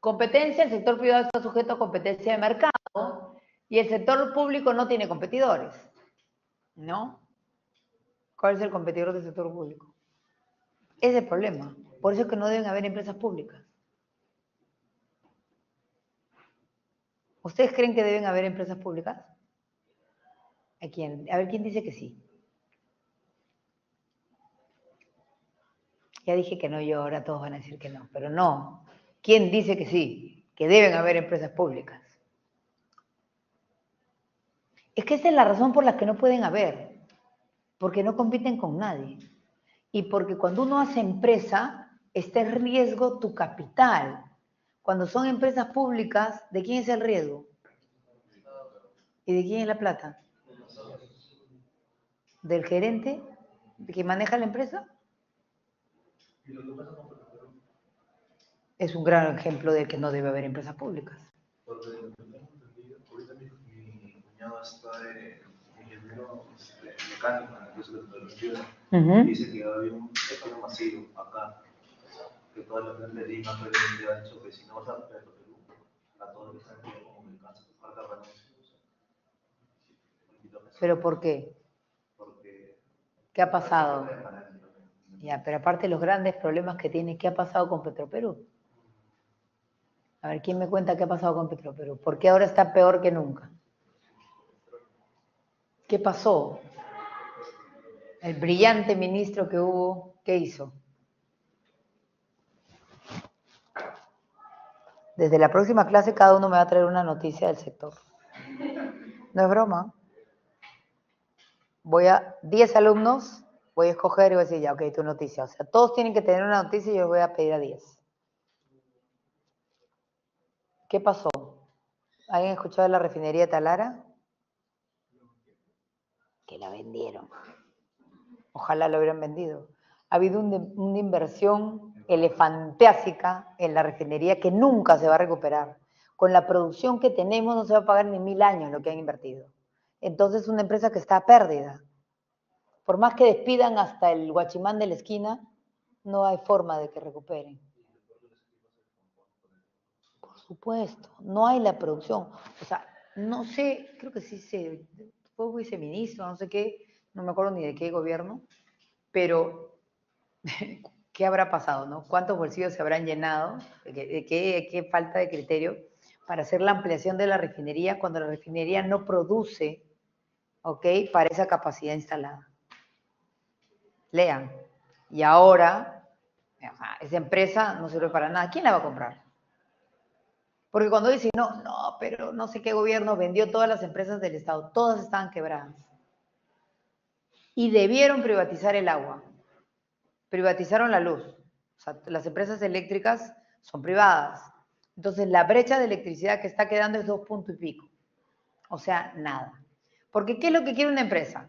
Competencia. El sector privado está sujeto a competencia de mercado y el sector público no tiene competidores, ¿no? ¿Cuál es el competidor del sector público? Ese es el problema. Por eso es que no deben haber empresas públicas. ¿Ustedes creen que deben haber empresas públicas? ¿A quién? A ver, ¿quién dice que sí? Ya dije que no yo, ahora todos van a decir que no, pero no. ¿Quién dice que sí? Que deben haber empresas públicas. Es que esa es la razón por la que no pueden haber, porque no compiten con nadie. Y porque cuando uno hace empresa, está en riesgo tu capital. Cuando son empresas públicas, ¿de quién es el riesgo? ¿Y de quién es la plata? ¿Del gerente? ¿De quien maneja la empresa? Es un gran ejemplo de que no debe haber empresas públicas. Porque ahorita mi cuñado está ingeniero mecánico en la empresa de tecnología. Dice que había un paro masivo acá, que toda la gente de Lima previamente ha dicho que si no vas a Perú, a todo lo que está en tiempo como el cáncer, falta renuncia. ¿Pero por qué? Porque ¿Qué ha pasado? Ya, pero aparte de los grandes problemas que tiene, ¿qué ha pasado con Petroperú? A ver, ¿quién me cuenta qué ha pasado con Petroperú? ¿Por qué ahora está peor que nunca? ¿Qué pasó? El brillante ministro que hubo, ¿qué hizo? Desde la próxima clase cada uno me va a traer una noticia del sector. No es broma. Voy a 10 alumnos, voy a escoger y voy a decir, ya, ok, tu noticia. O sea, todos tienen que tener una noticia y yo les voy a pedir a 10. ¿Qué pasó? ¿Alguien escuchado de la refinería de Talara? Que la vendieron. Ojalá lo hubieran vendido. Ha habido una inversión elefantiásica en la refinería que nunca se va a recuperar. Con la producción que tenemos no se va a pagar ni 1000 años lo que han invertido. Entonces es una empresa que está a pérdida. Por más que despidan hasta el guachimán de la esquina, no hay forma de que recuperen. Por supuesto, no hay la producción. O sea, no sé, creo que sí fue viceministro, no sé qué, no me acuerdo ni de qué gobierno, pero ¿qué habrá pasado, no? ¿Cuántos bolsillos se habrán llenado? ¿Qué falta de criterio para hacer la ampliación de la refinería cuando la refinería no produce, ¿ok?, para esa capacidad instalada? Lean. Y ahora, o sea, esa empresa no sirve para nada. ¿Quién la va a comprar? Porque cuando dicen, no, pero no sé qué gobierno vendió todas las empresas del Estado, todas estaban quebradas. Y debieron privatizar el agua. Privatizaron la luz. O sea, las empresas eléctricas son privadas. Entonces, la brecha de electricidad que está quedando es 2 puntos y pico. O sea, nada. Porque, ¿qué es lo que quiere una empresa?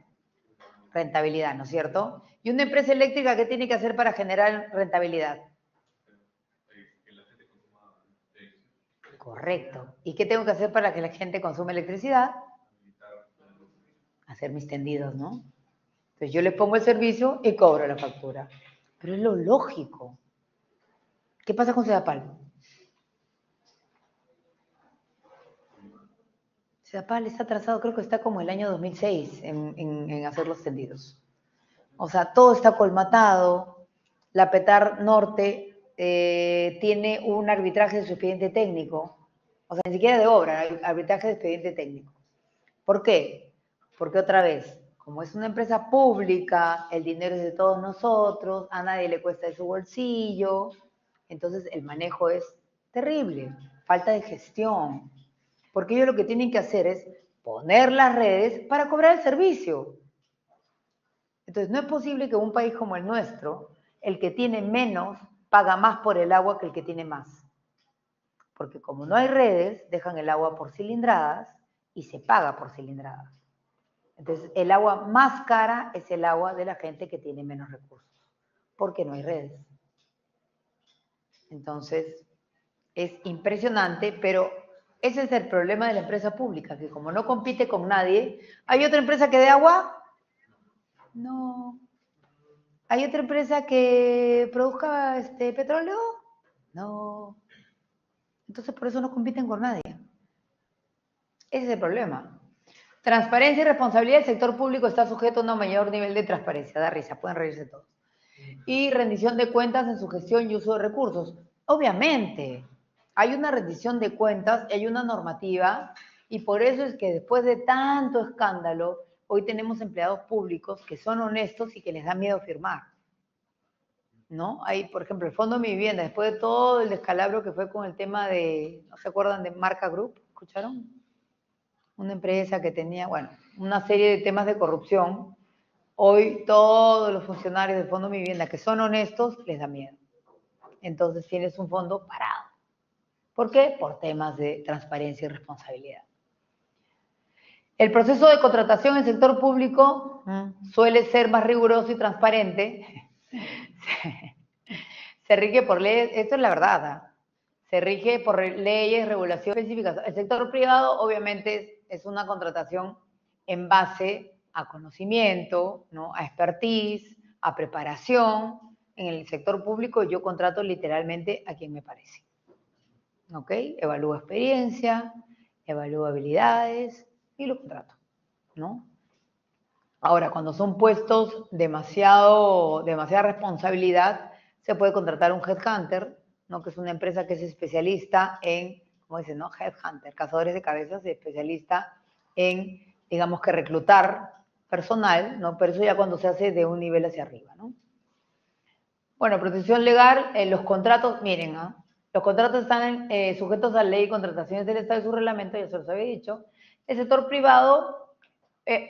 Rentabilidad, ¿no es cierto? Y una empresa eléctrica, ¿qué tiene que hacer para generar rentabilidad? Correcto. ¿Y qué tengo que hacer para que la gente consuma electricidad? Hacer mis tendidos, ¿no? Entonces yo les pongo el servicio y cobro la factura. Pero es lo lógico. ¿Qué pasa con Sedapal? Sedapal está atrasado, creo que está como el año 2006 en hacer los tendidos. O sea, todo está colmatado. La Petar Norte tiene un arbitraje de su expediente técnico. O sea, ni siquiera de obra, arbitraje de expediente técnico. ¿Por qué? Porque otra vez, como es una empresa pública, el dinero es de todos nosotros, a nadie le cuesta de su bolsillo, entonces el manejo es terrible, falta de gestión. Porque ellos lo que tienen que hacer es poner las redes para cobrar el servicio. Entonces no es posible que un país como el nuestro, el que tiene menos, paga más por el agua que el que tiene más. Porque como no hay redes, dejan el agua por cilindradas y se paga por cilindradas. Entonces, el agua más cara es el agua de la gente que tiene menos recursos, porque no hay redes. Entonces, es impresionante, pero ese es el problema de la empresa pública, que como no compite con nadie, ¿hay otra empresa que dé agua? No. ¿Hay otra empresa que produzca petróleo? No. Entonces, por eso no compiten con nadie. Ese es el problema. Transparencia y responsabilidad del sector público está sujeto a un mayor nivel de transparencia. Da risa, pueden reírse todos. Y rendición de cuentas en su gestión y uso de recursos. Obviamente, hay una rendición de cuentas, hay una normativa, y por eso es que después de tanto escándalo, hoy tenemos empleados públicos que son honestos y que les da miedo firmar. ¿No? Hay, por ejemplo, el Fondo de Mi Vivienda, después de todo el descalabro que fue con el tema de, ¿no se acuerdan de Marca Group? ¿Escucharon? Una empresa que tenía, bueno, una serie de temas de corrupción. Hoy todos los funcionarios del Fondo de Mi Vivienda que son honestos les da miedo. Entonces tienes un fondo parado. ¿Por qué? Por temas de transparencia y responsabilidad. El proceso de contratación en el sector público suele ser más riguroso y transparente. Se rige por leyes, esto es la verdad, se rige por leyes, regulaciones específicas. El sector privado obviamente es una contratación en base a conocimiento, ¿no?, a expertise, a preparación. En el sector público yo contrato literalmente a quien me parece, ¿ok? Evalúa experiencia, evalúa habilidades y lo contrata, ¿no? Ahora, cuando son puestos demasiada responsabilidad, se puede contratar un headhunter, ¿no? Que es una empresa que es especialista en, ¿cómo dicen, no? Headhunter, cazadores de cabezas, especialista en, digamos que reclutar personal, ¿no? Pero eso ya cuando se hace de un nivel hacia arriba, ¿no? Bueno, protección legal, los contratos, miren, ¿ah? Los contratos están sujetos a la ley de contrataciones del Estado y su reglamento, ya se los había dicho. El sector privado,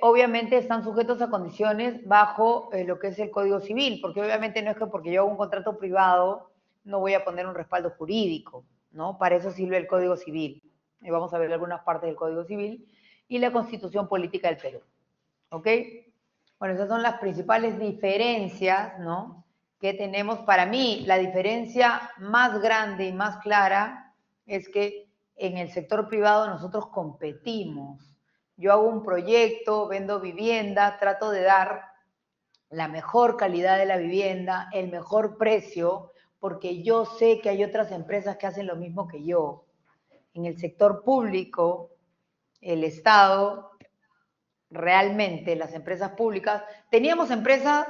obviamente, están sujetos a condiciones bajo lo que es el Código Civil, porque obviamente no es que porque yo hago un contrato privado no voy a poner un respaldo jurídico, ¿no? Para eso sirve el Código Civil. Y vamos a ver algunas partes del Código Civil y la Constitución Política del Perú, ¿ok? Bueno, esas son las principales diferencias, ¿no? Que tenemos. Para mí, la diferencia más grande y más clara es que en el sector privado nosotros competimos. Yo hago un proyecto, vendo vivienda, trato de dar la mejor calidad de la vivienda, el mejor precio, porque yo sé que hay otras empresas que hacen lo mismo que yo. En el sector público, el Estado, realmente las empresas públicas, teníamos empresas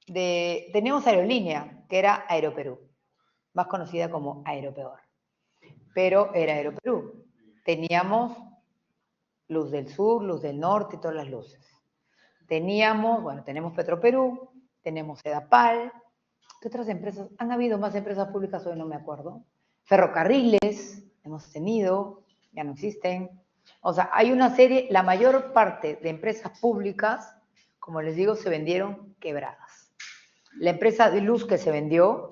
teníamos aerolínea, que era Aeroperú, más conocida como Aeropeor, pero era Aeroperú. Teníamos Luz del Sur, Luz del Norte y todas las luces. Teníamos, bueno, tenemos Petroperú, tenemos Edapal, ¿qué otras empresas? Han habido más empresas públicas, hoy no me acuerdo. Ferrocarriles, hemos tenido, ya no existen. O sea, hay una serie, la mayor parte de empresas públicas, como les digo, se vendieron quebradas. La empresa de luz que se vendió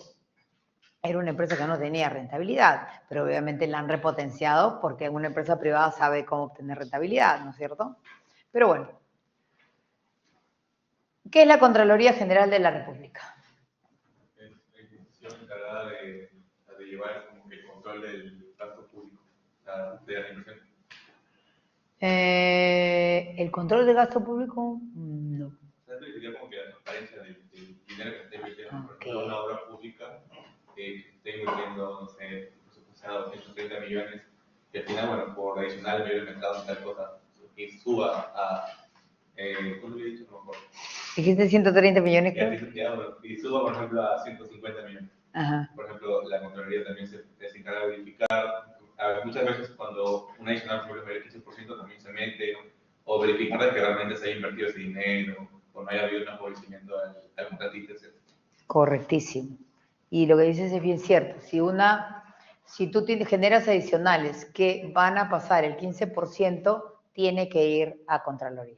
era una empresa que no tenía rentabilidad, pero obviamente la han repotenciado porque una empresa privada sabe cómo obtener rentabilidad, ¿no es cierto? Pero bueno, ¿qué es la Contraloría General de la República? Es la institución encargada de llevar como que el control del gasto público, de la inversión. ¿El control del gasto público? No. O sea, sería como que la transparencia del dinero que se está invirtiendo. Por Ok. ejemplo, una obra pública que esté invirtiendo, no sé, presupuestado 230 millones, y al final, bueno, por adicional me hubiera pensado en tal cosa, y suba a, ¿cómo le he dicho? No me acuerdo. ¿Dijiste 130 millones, creo? Y suba, por ejemplo, a 150 millones. Ajá. Por ejemplo, la Contraloría también se encarga de verificar. Muchas veces cuando un adicional, por ejemplo, el 15% también se mete, o verificar de que realmente se haya invertido ese dinero, o no haya habido un favorecimiento al contratista, etc. Correctísimo. Y lo que dices es bien cierto. Si tú generas adicionales que van a pasar el 15%, tiene que ir a Contraloría.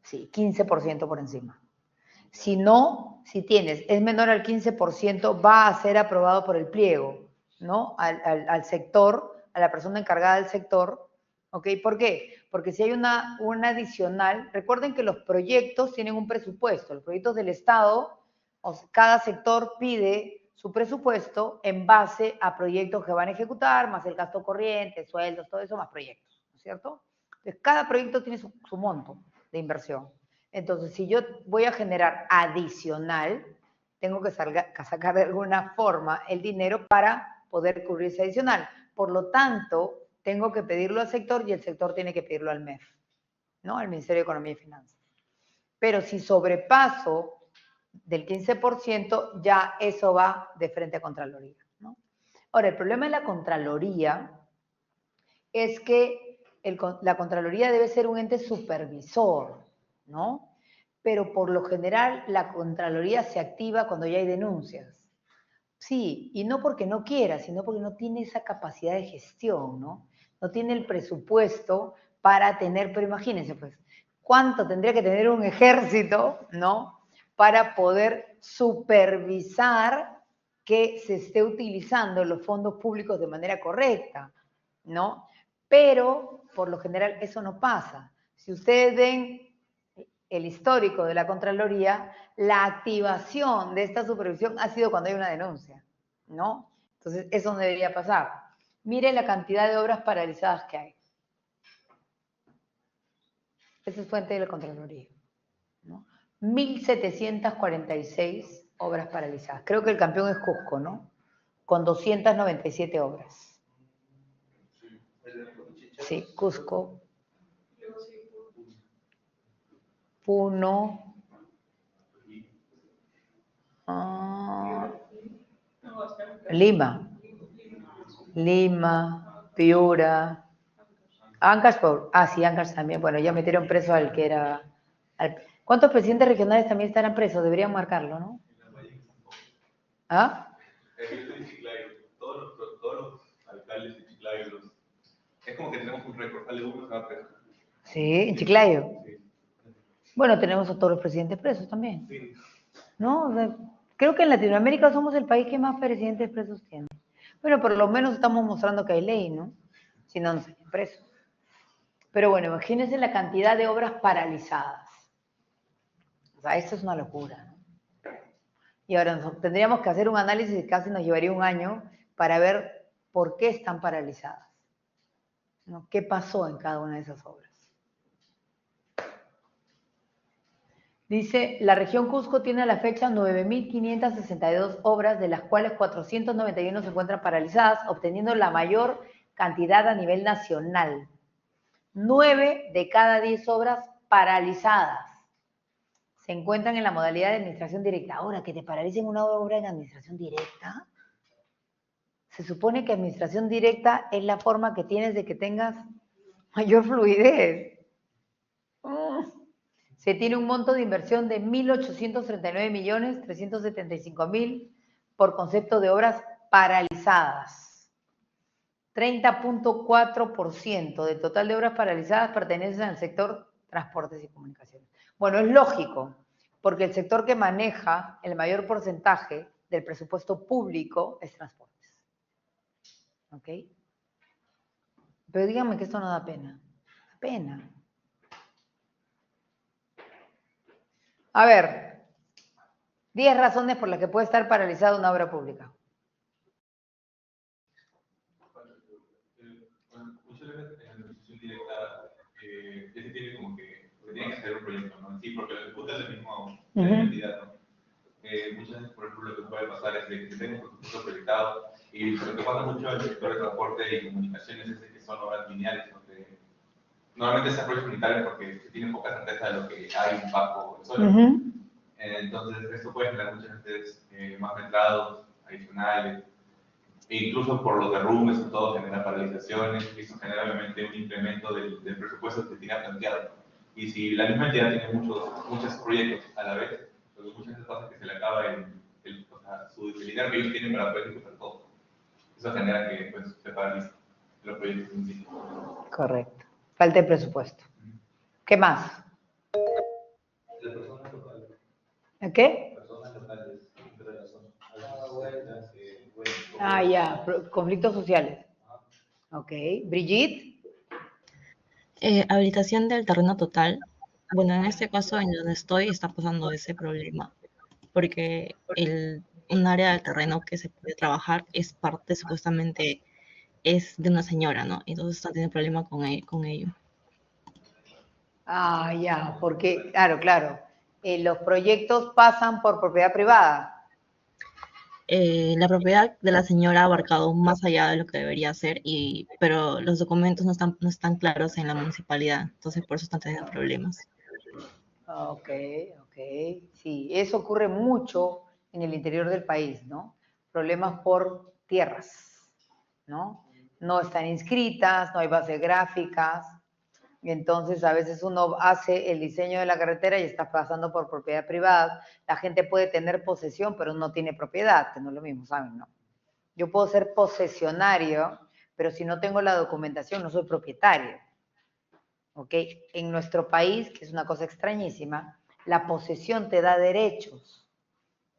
Sí, 15% por encima. Si no, si tienes, es menor al 15%, va a ser aprobado por el pliego, ¿no? Al sector, a la persona encargada del sector, ¿ok? ¿Por qué? Porque si hay una adicional, recuerden que los proyectos tienen un presupuesto, los proyectos del Estado, cada sector pide su presupuesto en base a proyectos que van a ejecutar, más el gasto corriente, sueldos, todo eso, más proyectos, ¿no es cierto? Entonces, cada proyecto tiene su monto de inversión. Entonces, si yo voy a generar adicional, tengo que sacar de alguna forma el dinero para poder cubrir ese adicional. Por lo tanto, tengo que pedirlo al sector y el sector tiene que pedirlo al MEF, ¿no? Al Ministerio de Economía y Finanzas. Pero si sobrepaso del 15%, ya eso va de frente a Contraloría, ¿no? Ahora, el problema de la Contraloría es que la Contraloría debe ser un ente supervisor, ¿no? Pero por lo general la Contraloría se activa cuando ya hay denuncias. Sí, y no porque no quiera, sino porque no tiene esa capacidad de gestión, ¿no? No tiene el presupuesto para tener, pero imagínense, pues, ¿cuánto tendría que tener un ejército, ¿no? Para poder supervisar que se esté utilizando los fondos públicos de manera correcta, ¿no? Pero, por lo general, eso no pasa. Si ustedes ven el histórico de la Contraloría, la activación de esta supervisión ha sido cuando hay una denuncia, ¿no? Entonces, eso no debería pasar. Mire la cantidad de obras paralizadas que hay. Esa es fuente de la Contraloría, ¿no? 1.746 obras paralizadas. Creo que el campeón es Cusco, ¿no? Con 297 obras. Sí, Cusco. Puno. Lima. Lima, Piura. Ancash, sí, Ancash también. Bueno, ya metieron preso al que era... ¿Cuántos presidentes regionales también estarán presos? Deberían marcarlo, ¿no? ¿Ah? Todos los alcaldes de Chiclayo, es como que tenemos un récord, sale uno, se va preso. Sí, en Chiclayo. Sí. Bueno, tenemos a todos los presidentes presos también. Sí. ¿No? O sea, creo que en Latinoamérica somos el país que más presidentes presos tiene. Bueno, por lo menos estamos mostrando que hay ley, ¿no? Si no, no serían presos. Pero bueno, imagínense la cantidad de obras paralizadas. O sea, esto es una locura, ¿no? Y ahora tendríamos que hacer un análisis que casi nos llevaría un año para ver por qué están paralizadas, ¿no? ¿Qué pasó en cada una de esas obras? Dice, la región Cusco tiene a la fecha 9.562 obras, de las cuales 491 se encuentran paralizadas, obteniendo la mayor cantidad a nivel nacional. 9 de cada 10 obras paralizadas se encuentran en la modalidad de administración directa. Ahora, que te paralicen una obra en administración directa, se supone que administración directa es la forma que tienes de que tengas mayor fluidez. Se tiene un monto de inversión de 1.839.375.000 por concepto de obras paralizadas. 30.4% del total de obras paralizadas pertenecen al sector transportes y comunicaciones. Bueno, es lógico, porque el sector que maneja el mayor porcentaje del presupuesto público es transportes. ¿Ok? Pero díganme que esto no da pena. Da pena. A ver, 10 razones por las que puede estar paralizada una obra pública. Muchas veces en la administración directa ya se tiene como que tiene que hacer un proyecto, ¿no? Sí, porque lo ejecuta es el mismo la entidad, ¿no? Muchas veces, por ejemplo, lo que puede pasar es de que se tenga un presupuesto proyectado y lo que pasa mucho en el sector de transporte y comunicaciones es de que son obras lineales, donde normalmente se apoya unitario porque se tiene poca certeza de lo que hay bajo el suelo. Entonces, esto puede generar muchas veces más metrados adicionales, e incluso por los derrumbes y todo genera paralizaciones, y eso genera obviamente un incremento del presupuesto que tiene planteado. Y si la misma entidad tiene muchos proyectos a la vez, pues muchas veces pasa que se le acaba el dinero que ellos tienen para poder ejecutar todo. Eso genera que pues, se paralicen los proyectos en sí. Correcto. Falta de presupuesto. ¿Qué más? De personas locales. ¿Qué? Personas locales entre las zonas. Ya, conflictos sociales. Ok. Brigitte. Habilitación del terreno total. Bueno, en este caso, en donde estoy, está pasando ese problema, porque un área del terreno que se puede trabajar es parte, supuestamente, es de una señora, ¿no? Entonces está teniendo problema con ello. Ya, porque, claro, los proyectos pasan por propiedad privada. La propiedad de la señora ha abarcado más allá de lo que debería ser, pero los documentos no están claros en la municipalidad, entonces por eso están teniendo problemas. Ok. Sí, eso ocurre mucho en el interior del país, ¿no? Problemas por tierras, ¿no? No están inscritas, no hay bases gráficas. Entonces, a veces uno hace el diseño de la carretera y está pasando por propiedad privada. La gente puede tener posesión, pero no tiene propiedad, que no es lo mismo, ¿saben? No. Yo puedo ser posesionario, pero si no tengo la documentación, no soy propietario. ¿Ok? En nuestro país, que es una cosa extrañísima, la posesión te da derechos,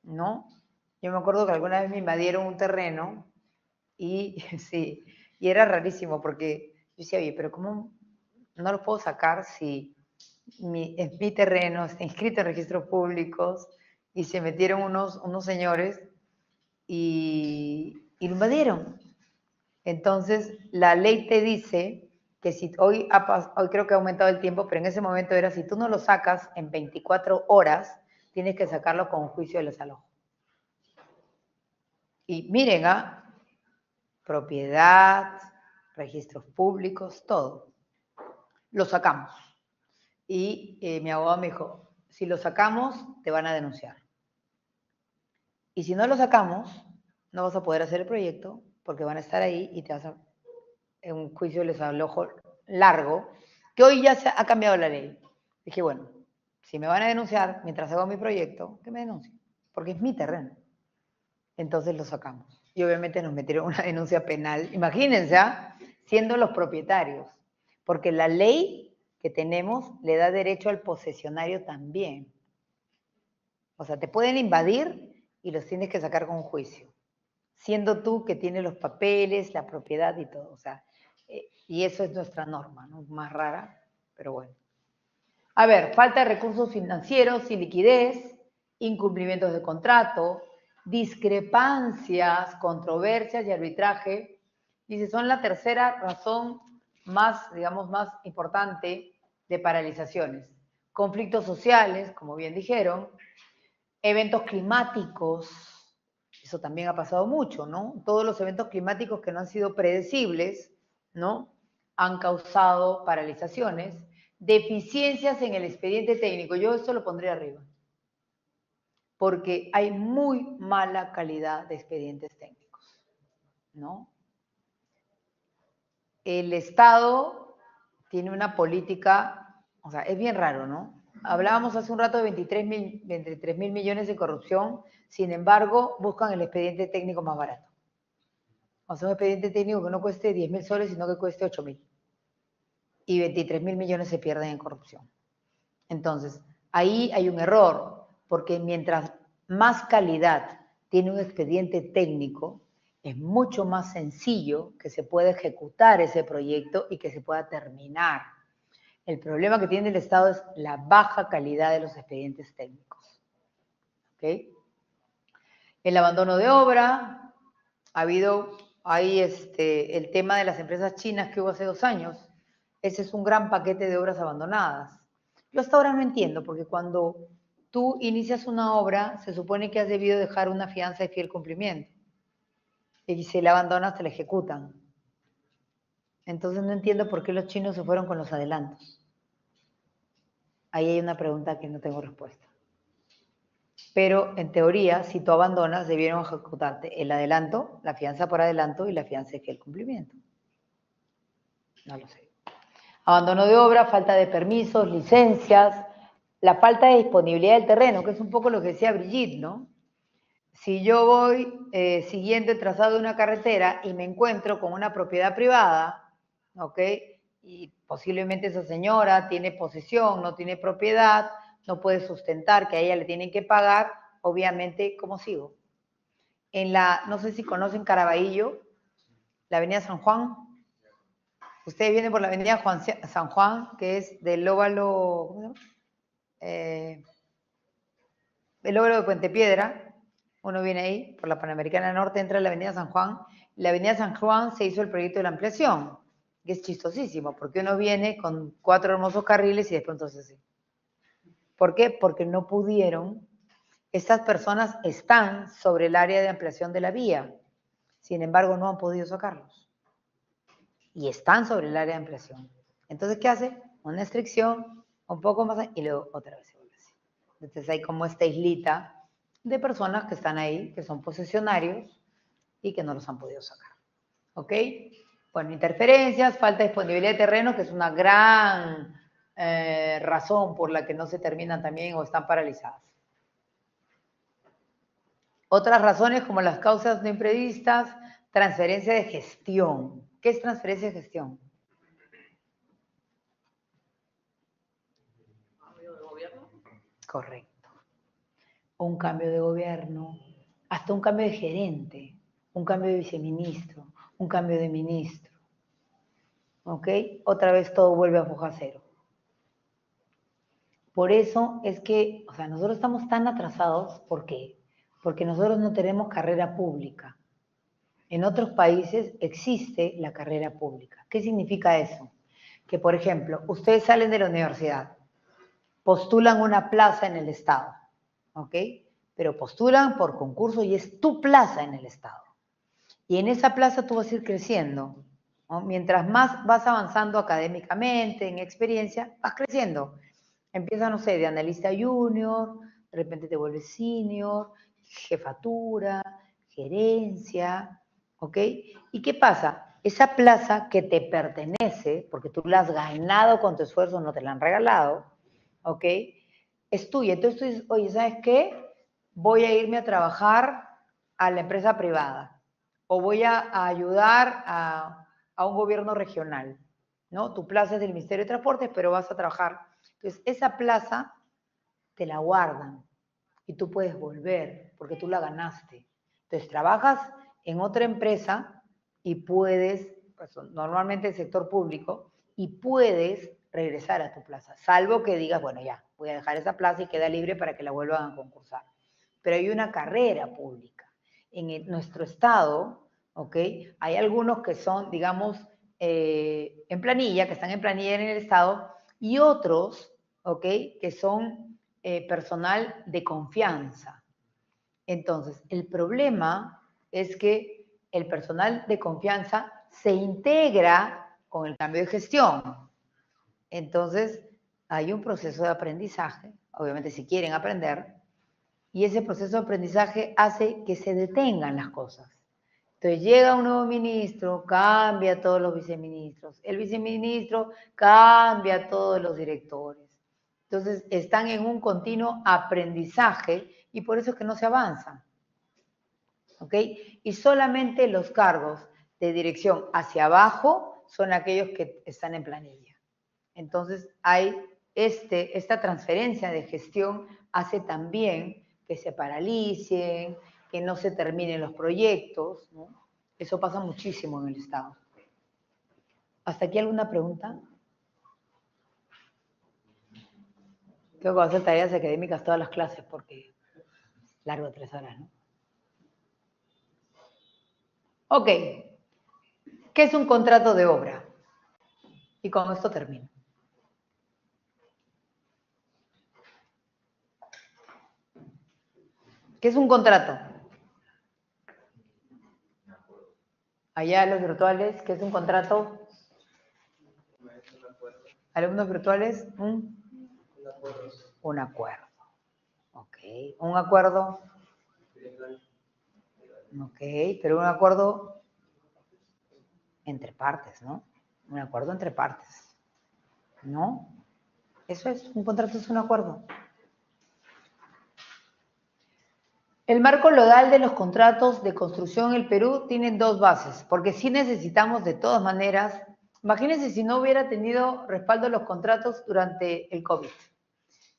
¿no? Yo me acuerdo que alguna vez me invadieron un terreno y sí, y era rarísimo porque yo decía, oye, pero ¿cómo no lo puedo sacar si es mi terreno, está inscrito en registros públicos? Y se metieron unos señores y lo invadieron. Entonces, la ley te dice que si hoy creo que ha aumentado el tiempo, pero en ese momento era, si tú no lo sacas en 24 horas, tienes que sacarlo con un juicio de desalojo. Y miren, propiedad, registros públicos, todo. Lo sacamos. Y mi abogado me dijo, si lo sacamos, te van a denunciar. Y si no lo sacamos, no vas a poder hacer el proyecto porque van a estar ahí y te vas a... En un juicio les alojo largo, que hoy ya se ha cambiado la ley. Dije, bueno, si me van a denunciar mientras hago mi proyecto, que me denuncien, porque es mi terreno. Entonces lo sacamos. Y obviamente nos metieron una denuncia penal. Imagínense, siendo los propietarios. Porque la ley que tenemos le da derecho al posesionario también. O sea, te pueden invadir y los tienes que sacar con juicio. Siendo tú que tienes los papeles, la propiedad y todo. O sea, y eso es nuestra norma, ¿no? Más rara, pero bueno. A ver, falta de recursos financieros y liquidez, incumplimientos de contrato, discrepancias, controversias y arbitraje. Dice, son la tercera razón más, digamos, más importante de paralizaciones. Conflictos sociales, como bien dijeron, eventos climáticos, eso también ha pasado mucho, ¿no? Todos los eventos climáticos que no han sido predecibles, ¿no? Han causado paralizaciones, deficiencias en el expediente técnico. Yo esto lo pondré arriba, porque hay muy mala calidad de expedientes técnicos, ¿no? El Estado tiene una política, o sea, es bien raro, ¿no? Hablábamos hace un rato de 23.000 millones de corrupción, sin embargo, buscan el expediente técnico más barato. O sea, un expediente técnico que no cueste 10.000 soles, sino que cueste 8.000. Y 23.000 millones se pierden en corrupción. Entonces, ahí hay un error, porque mientras más calidad tiene un expediente técnico, es mucho más sencillo que se pueda ejecutar ese proyecto y que se pueda terminar. El problema que tiene el Estado es la baja calidad de los expedientes técnicos. ¿Ok? El abandono de obra, ha habido ahí el tema de las empresas chinas que hubo hace 2 años. Ese es un gran paquete de obras abandonadas. Yo hasta ahora no entiendo, porque cuando tú inicias una obra, se supone que has debido dejar una fianza de fiel cumplimiento. Y si la abandonas, te la ejecutan. Entonces no entiendo por qué los chinos se fueron con los adelantos. Ahí hay una pregunta que no tengo respuesta. Pero en teoría, si tú abandonas, debieron ejecutarte el adelanto, la fianza por adelanto y la fianza de fiel cumplimiento. No lo sé. Abandono de obra, falta de permisos, licencias, la falta de disponibilidad del terreno, que es un poco lo que decía Brigitte, ¿no? Si yo voy siguiendo el trazado de una carretera y me encuentro con una propiedad privada, ¿ok? Y posiblemente esa señora tiene posesión, no tiene propiedad, no puede sustentar que a ella le tienen que pagar, obviamente, ¿cómo sigo? No sé si conocen Caraballo, la avenida San Juan. Ustedes vienen por la avenida San Juan, que es del óvalo, ¿cómo se llama? El óvalo de Puente Piedra. Uno viene ahí, por la Panamericana Norte, entra a la avenida San Juan. La avenida San Juan se hizo el proyecto de la ampliación, que es chistosísimo, porque uno viene con 4 hermosos carriles y después entonces sí. ¿Por qué? Porque no pudieron. Estas personas están sobre el área de ampliación de la vía, sin embargo no han podido sacarlos. Y están sobre el área de ampliación. Entonces, ¿qué hace? Una restricción, un poco más, y luego otra vez se vuelve así. Entonces hay como esta islita de personas que están ahí, que son posesionarios y que no los han podido sacar. ¿Ok? Bueno, interferencias, falta de disponibilidad de terreno, que es una gran razón por la que no se terminan también o están paralizadas. Otras razones como las causas no imprevistas, transferencia de gestión. ¿Qué es transferencia de gestión? ¿Cambio de gobierno? Correcto. Un cambio de gobierno, hasta un cambio de gerente, un cambio de viceministro, un cambio de ministro. ¿Ok? Otra vez todo vuelve a foja cero. Por eso es que, o sea, nosotros estamos tan atrasados, ¿por qué? Porque nosotros no tenemos carrera pública. En otros países existe la carrera pública. ¿Qué significa eso? Que, por ejemplo, ustedes salen de la universidad, postulan una plaza en el Estado, ¿ok? pero postulan por concurso y es tu plaza en el Estado. Y en esa plaza tú vas a ir creciendo, ¿no? Mientras más vas avanzando académicamente, en experiencia, vas creciendo. Empieza, no sé, de analista junior, de repente te vuelves senior, jefatura, gerencia, ¿ok? ¿Y qué pasa? Esa plaza que te pertenece, porque tú la has ganado con tu esfuerzo, no te la han regalado, ¿ok? Es tuya. Entonces tú dices, oye, ¿sabes qué? Voy a irme a trabajar a la empresa privada o voy a ayudar a un gobierno regional, ¿no? Tu plaza es del Ministerio de Transportes, pero vas a trabajar. Entonces, esa plaza te la guardan y tú puedes volver porque tú la ganaste. Entonces, trabajas en otra empresa y puedes, pues, normalmente el sector público, y puedes regresar a tu plaza, salvo que digas, bueno, ya, voy a dejar esa plaza y queda libre para que la vuelvan a concursar. Pero hay una carrera pública. Nuestro estado, ¿ok? Hay algunos que son, digamos, en planilla, que están en planilla en el estado, y otros, ¿ok? Que son personal de confianza. Entonces, el problema es que el personal de confianza se integra con el cambio de gestión. Entonces, hay un proceso de aprendizaje, obviamente si quieren aprender, y ese proceso de aprendizaje hace que se detengan las cosas. Entonces llega un nuevo ministro, cambia a todos los viceministros, el viceministro cambia a todos los directores. Entonces están en un continuo aprendizaje y por eso es que no se avanza. ¿Ok? Y solamente los cargos de dirección hacia abajo son aquellos que están en planilla. Entonces hay esta transferencia de gestión hace también que se paralicen, que no se terminen los proyectos, ¿no? Eso pasa muchísimo en el Estado. ¿Hasta aquí alguna pregunta? Tengo que hacer tareas académicas todas las clases porque largo 3 horas, ¿no? Ok. ¿Qué es un contrato de obra? Y con esto termino. ¿Qué es un contrato? Allá los virtuales, ¿qué es un contrato? Alumnos virtuales, un acuerdo. Ok, un acuerdo. Ok, pero un acuerdo entre partes, ¿no? Un acuerdo entre partes, ¿no? Eso es, un contrato es un acuerdo. El marco legal de los contratos de construcción en el Perú tiene 2 bases, porque sí necesitamos de todas maneras, imagínense si no hubiera tenido respaldo los contratos durante el COVID.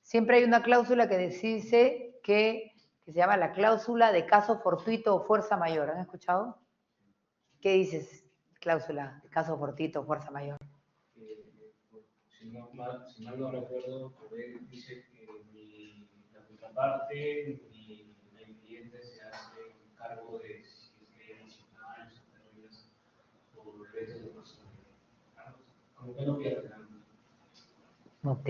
Siempre hay una cláusula que dice que se llama la cláusula de caso fortuito o fuerza mayor. ¿Han escuchado? ¿Qué dices, cláusula de caso fortuito o fuerza mayor? Si mal no recuerdo, dice que la contraparte y el cliente se hace cargo de si es que hay adicionales o derechos de personalidad. Como que no pierden nada. Ok.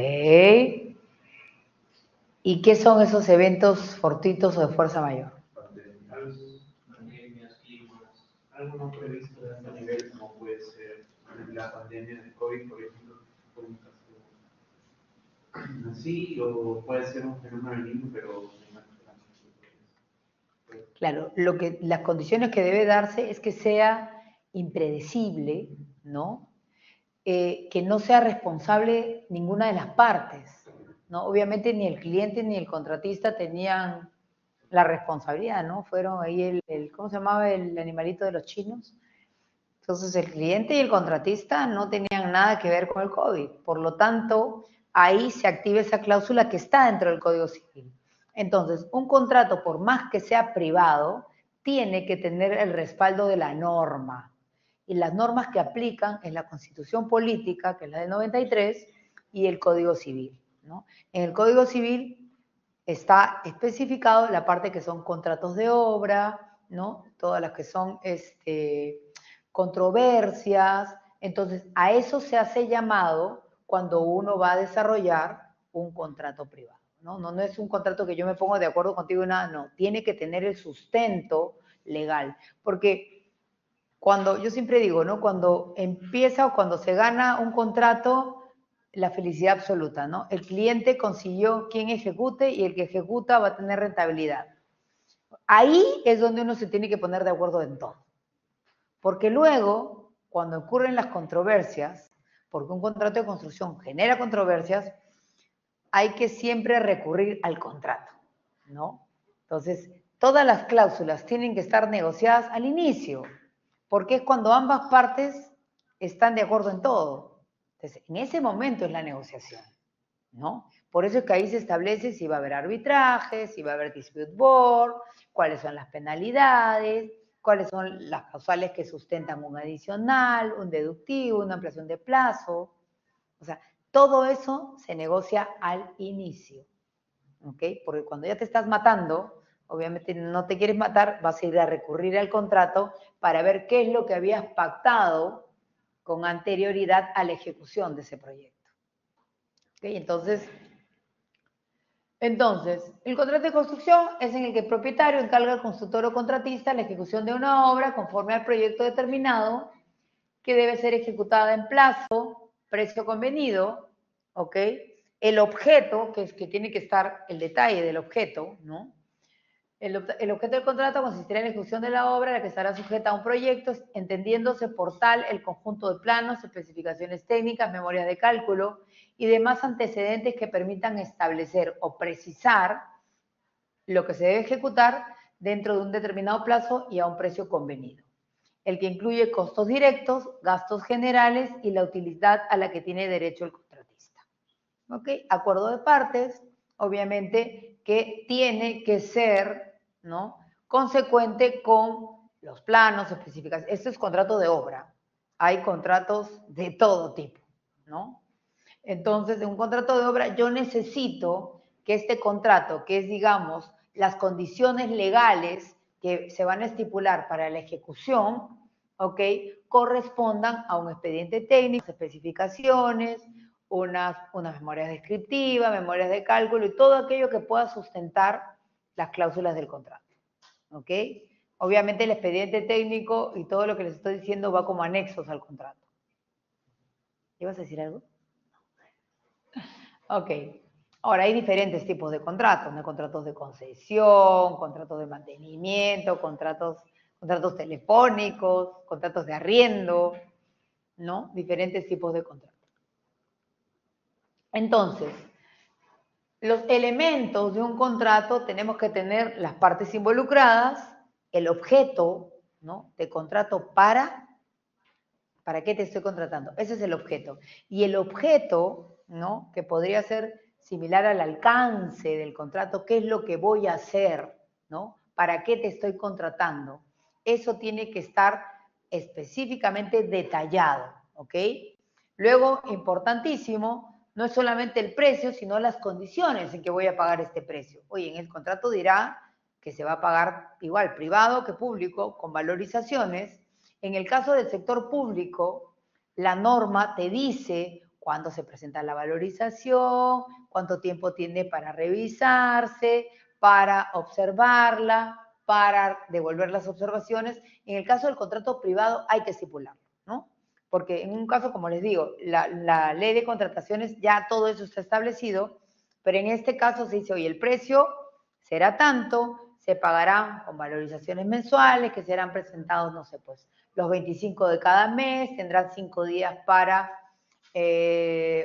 ¿Y qué son esos eventos fortuitos o de fuerza mayor? Pandemias, climas, algo no previsto de alto nivel, como puede ser la pandemia de COVID, por ejemplo, fue un caso así, o puede ser un fenómeno benigno, pero Claro, las condiciones que debe darse es que sea impredecible, ¿no? Que no sea responsable ninguna de las partes, ¿no? Obviamente ni el cliente ni el contratista tenían la responsabilidad, ¿no? Fueron ahí ¿cómo se llamaba el animalito de los chinos? Entonces el cliente y el contratista no tenían nada que ver con el COVID. Por lo tanto, ahí se activa esa cláusula que está dentro del Código Civil. Entonces, un contrato, por más que sea privado, tiene que tener el respaldo de la norma. Y las normas que aplican es la Constitución Política, que es la del 93, y el Código Civil, ¿no? En el Código Civil está especificado la parte que son contratos de obra, ¿no? Todas las que son controversias. Entonces, a eso se hace llamado cuando uno va a desarrollar un contrato privado. ¿no? No es un contrato que yo me pongo de acuerdo contigo y nada, no. Tiene que tener el sustento legal. Porque yo siempre digo, ¿no? Cuando empieza o cuando se gana un contrato, la felicidad absoluta, ¿no? El cliente consiguió quien ejecute y el que ejecuta va a tener rentabilidad. Ahí es donde uno se tiene que poner de acuerdo en todo. Porque luego, cuando ocurren las controversias, porque un contrato de construcción genera controversias, hay que siempre recurrir al contrato, ¿no? Entonces, todas las cláusulas tienen que estar negociadas al inicio, porque es cuando ambas partes están de acuerdo en todo. Entonces, en ese momento es la negociación, ¿no? Por eso es que ahí se establece si va a haber arbitraje, si va a haber dispute board, cuáles son las penalidades, cuáles son las causales que sustentan un adicional, un deductivo, una ampliación de plazo. O sea, todo eso se negocia al inicio, ¿ok? Porque cuando ya te estás matando, obviamente no te quieres matar, vas a ir a recurrir al contrato para ver qué es lo que habías pactado con anterioridad a la ejecución de ese proyecto. ¿Ok? Entonces, el contrato de construcción es en el que el propietario encarga al constructor o contratista la ejecución de una obra conforme al proyecto determinado que debe ser ejecutada en plazo, precio convenido, ¿ok? El objeto, que tiene que estar el detalle del objeto, ¿no? El objeto del contrato consistirá en la ejecución de la obra, la que estará sujeta a un proyecto, entendiéndose por tal el conjunto de planos, especificaciones técnicas, memorias de cálculo y demás antecedentes que permitan establecer o precisar lo que se debe ejecutar dentro de un determinado plazo y a un precio convenido. El que incluye costos directos, gastos generales y la utilidad a la que tiene derecho el contratista. ¿Ok? Acuerdo de partes, obviamente que tiene que ser, ¿no?, consecuente con los planos, especificaciones. Esto es contrato de obra. Hay contratos de todo tipo, ¿no? Entonces, en un contrato de obra yo necesito que este contrato, que es, digamos, las condiciones legales que se van a estipular para la ejecución, ¿ok?, correspondan a un expediente técnico, especificaciones, unas memorias descriptivas, memorias de cálculo y todo aquello que pueda sustentar las cláusulas del contrato, ¿ok? Obviamente el expediente técnico y todo lo que les estoy diciendo va como anexos al contrato. ¿Ibas a decir algo? Ok. Ahora, hay diferentes tipos de contratos, ¿no? Contratos de concesión, contratos de mantenimiento, contratos telefónicos, contratos de arriendo, ¿no? Diferentes tipos de contratos. Entonces, los elementos de un contrato tenemos que tener las partes involucradas, el objeto, ¿no?, de contrato ¿para qué te estoy contratando? Ese es el objeto. Y el objeto, ¿no?, que podría ser similar al alcance del contrato, ¿qué es lo que voy a hacer? ¿No? ¿Para qué te estoy contratando? Eso tiene que estar específicamente detallado, ¿ok? Luego, importantísimo, no es solamente el precio, sino las condiciones en que voy a pagar este precio. Oye, en el contrato dirá que se va a pagar igual privado que público, con valorizaciones. En el caso del sector público, la norma te dice cuándo se presenta la valorización, cuánto tiempo tiene para revisarse, para observarla, para devolver las observaciones. En el caso del contrato privado hay que estipularlo, ¿no? Porque en un caso, como les digo, la ley de contrataciones ya todo eso está establecido, pero en este caso se dice, oye, el precio será tanto, se pagarán con valorizaciones mensuales que serán presentados, no sé, pues los 25 de cada mes, tendrán 5 días para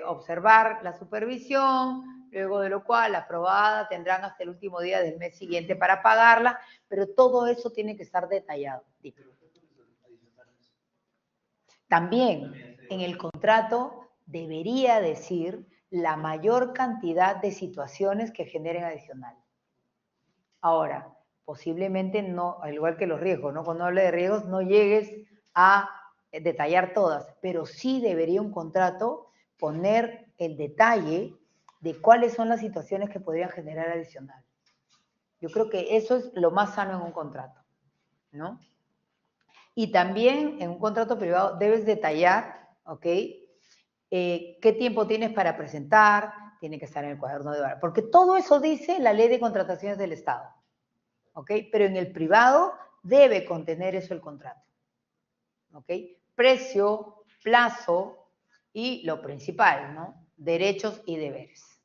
observar la supervisión, luego de lo cual, aprobada, tendrán hasta el último día del mes siguiente para pagarla, pero todo eso tiene que estar detallado. También en el contrato debería decir la mayor cantidad de situaciones que generen adicional. Ahora, posiblemente no, al igual que los riesgos, ¿no? Cuando hable de riesgos no llegues a detallar todas, pero sí debería un contrato poner el detalle de cuáles son las situaciones que podrían generar adicional. Yo creo que eso es lo más sano en un contrato, ¿no? Y también en un contrato privado debes detallar, ¿ok?, qué tiempo tienes para presentar, tiene que estar en el cuaderno de horas, porque todo eso dice la ley de contrataciones del Estado, ¿ok? Pero en el privado debe contener eso el contrato, ¿ok? Precio, plazo y lo principal, ¿no? Derechos y deberes,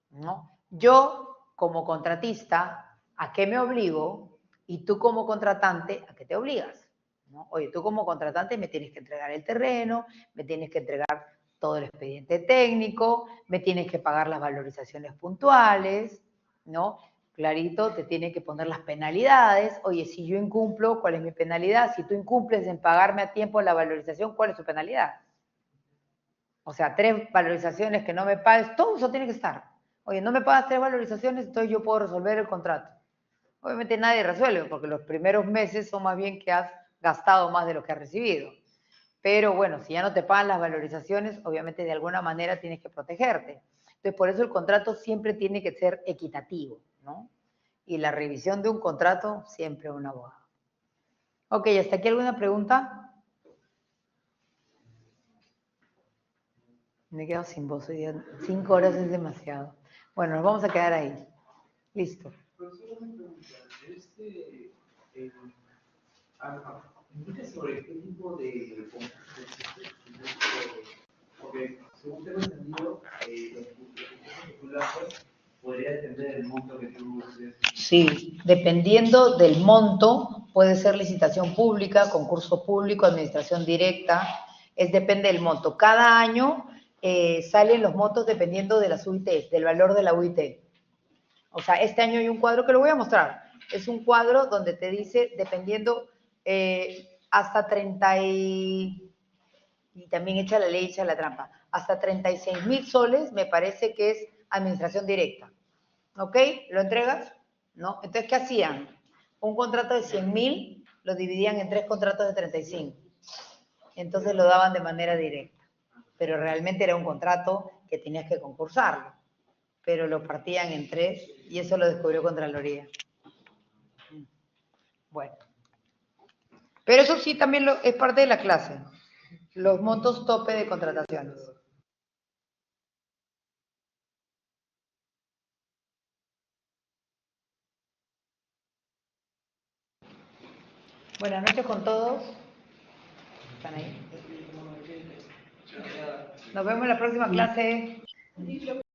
¿no? Yo, como contratista, ¿a qué me obligo? Y tú como contratante, ¿a qué te obligas? ¿No? Oye, tú como contratante me tienes que entregar el terreno, me tienes que entregar todo el expediente técnico, me tienes que pagar las valorizaciones puntuales, ¿no? Clarito, te tiene que poner las penalidades. Oye, si yo incumplo, ¿cuál es mi penalidad? Si tú incumples en pagarme a tiempo la valorización, ¿cuál es tu penalidad? O sea, 3 valorizaciones que no me pagues, todo eso tiene que estar. Oye, no me pagas 3 valorizaciones, entonces yo puedo resolver el contrato. Obviamente nadie resuelve, porque los primeros meses son más bien que has gastado más de lo que has recibido. Pero bueno, si ya no te pagan las valorizaciones, obviamente de alguna manera tienes que protegerte. Entonces, por eso el contrato siempre tiene que ser equitativo, ¿no? Y la revisión de un contrato, siempre un abogado. Ok, ¿hasta aquí alguna pregunta? Me he quedado sin voz hoy día. 5 horas es demasiado. Bueno, nos vamos a quedar ahí. Listo. Profesor, una pregunta. Indica sobre qué tipo de porque según tengo entendido, los concursos que tú haces podría depender del monto que tú uses. Sí, Dependiendo del monto, puede ser licitación pública, concurso público, administración directa, depende del monto. Cada año salen los montos dependiendo de las UIT, del valor de la UIT. O sea, este año hay un cuadro que lo voy a mostrar. Es un cuadro donde te dice, dependiendo, hasta 30 y también echa la ley, echa la trampa, hasta 36.000 soles me parece que es administración directa. ¿Ok? ¿Lo entregas? ¿No? Entonces, ¿qué hacían? Un contrato de 100.000 lo dividían en 3 contratos de 35. Entonces lo daban de manera directa. Pero realmente era un contrato que tenías que concursarlo. Pero lo partían en 3 y eso lo descubrió Contraloría. Bueno. Pero eso sí también es parte de la clase. Los montos tope de contrataciones. Buenas noches con todos. ¿Están ahí? Nos vemos en la próxima clase.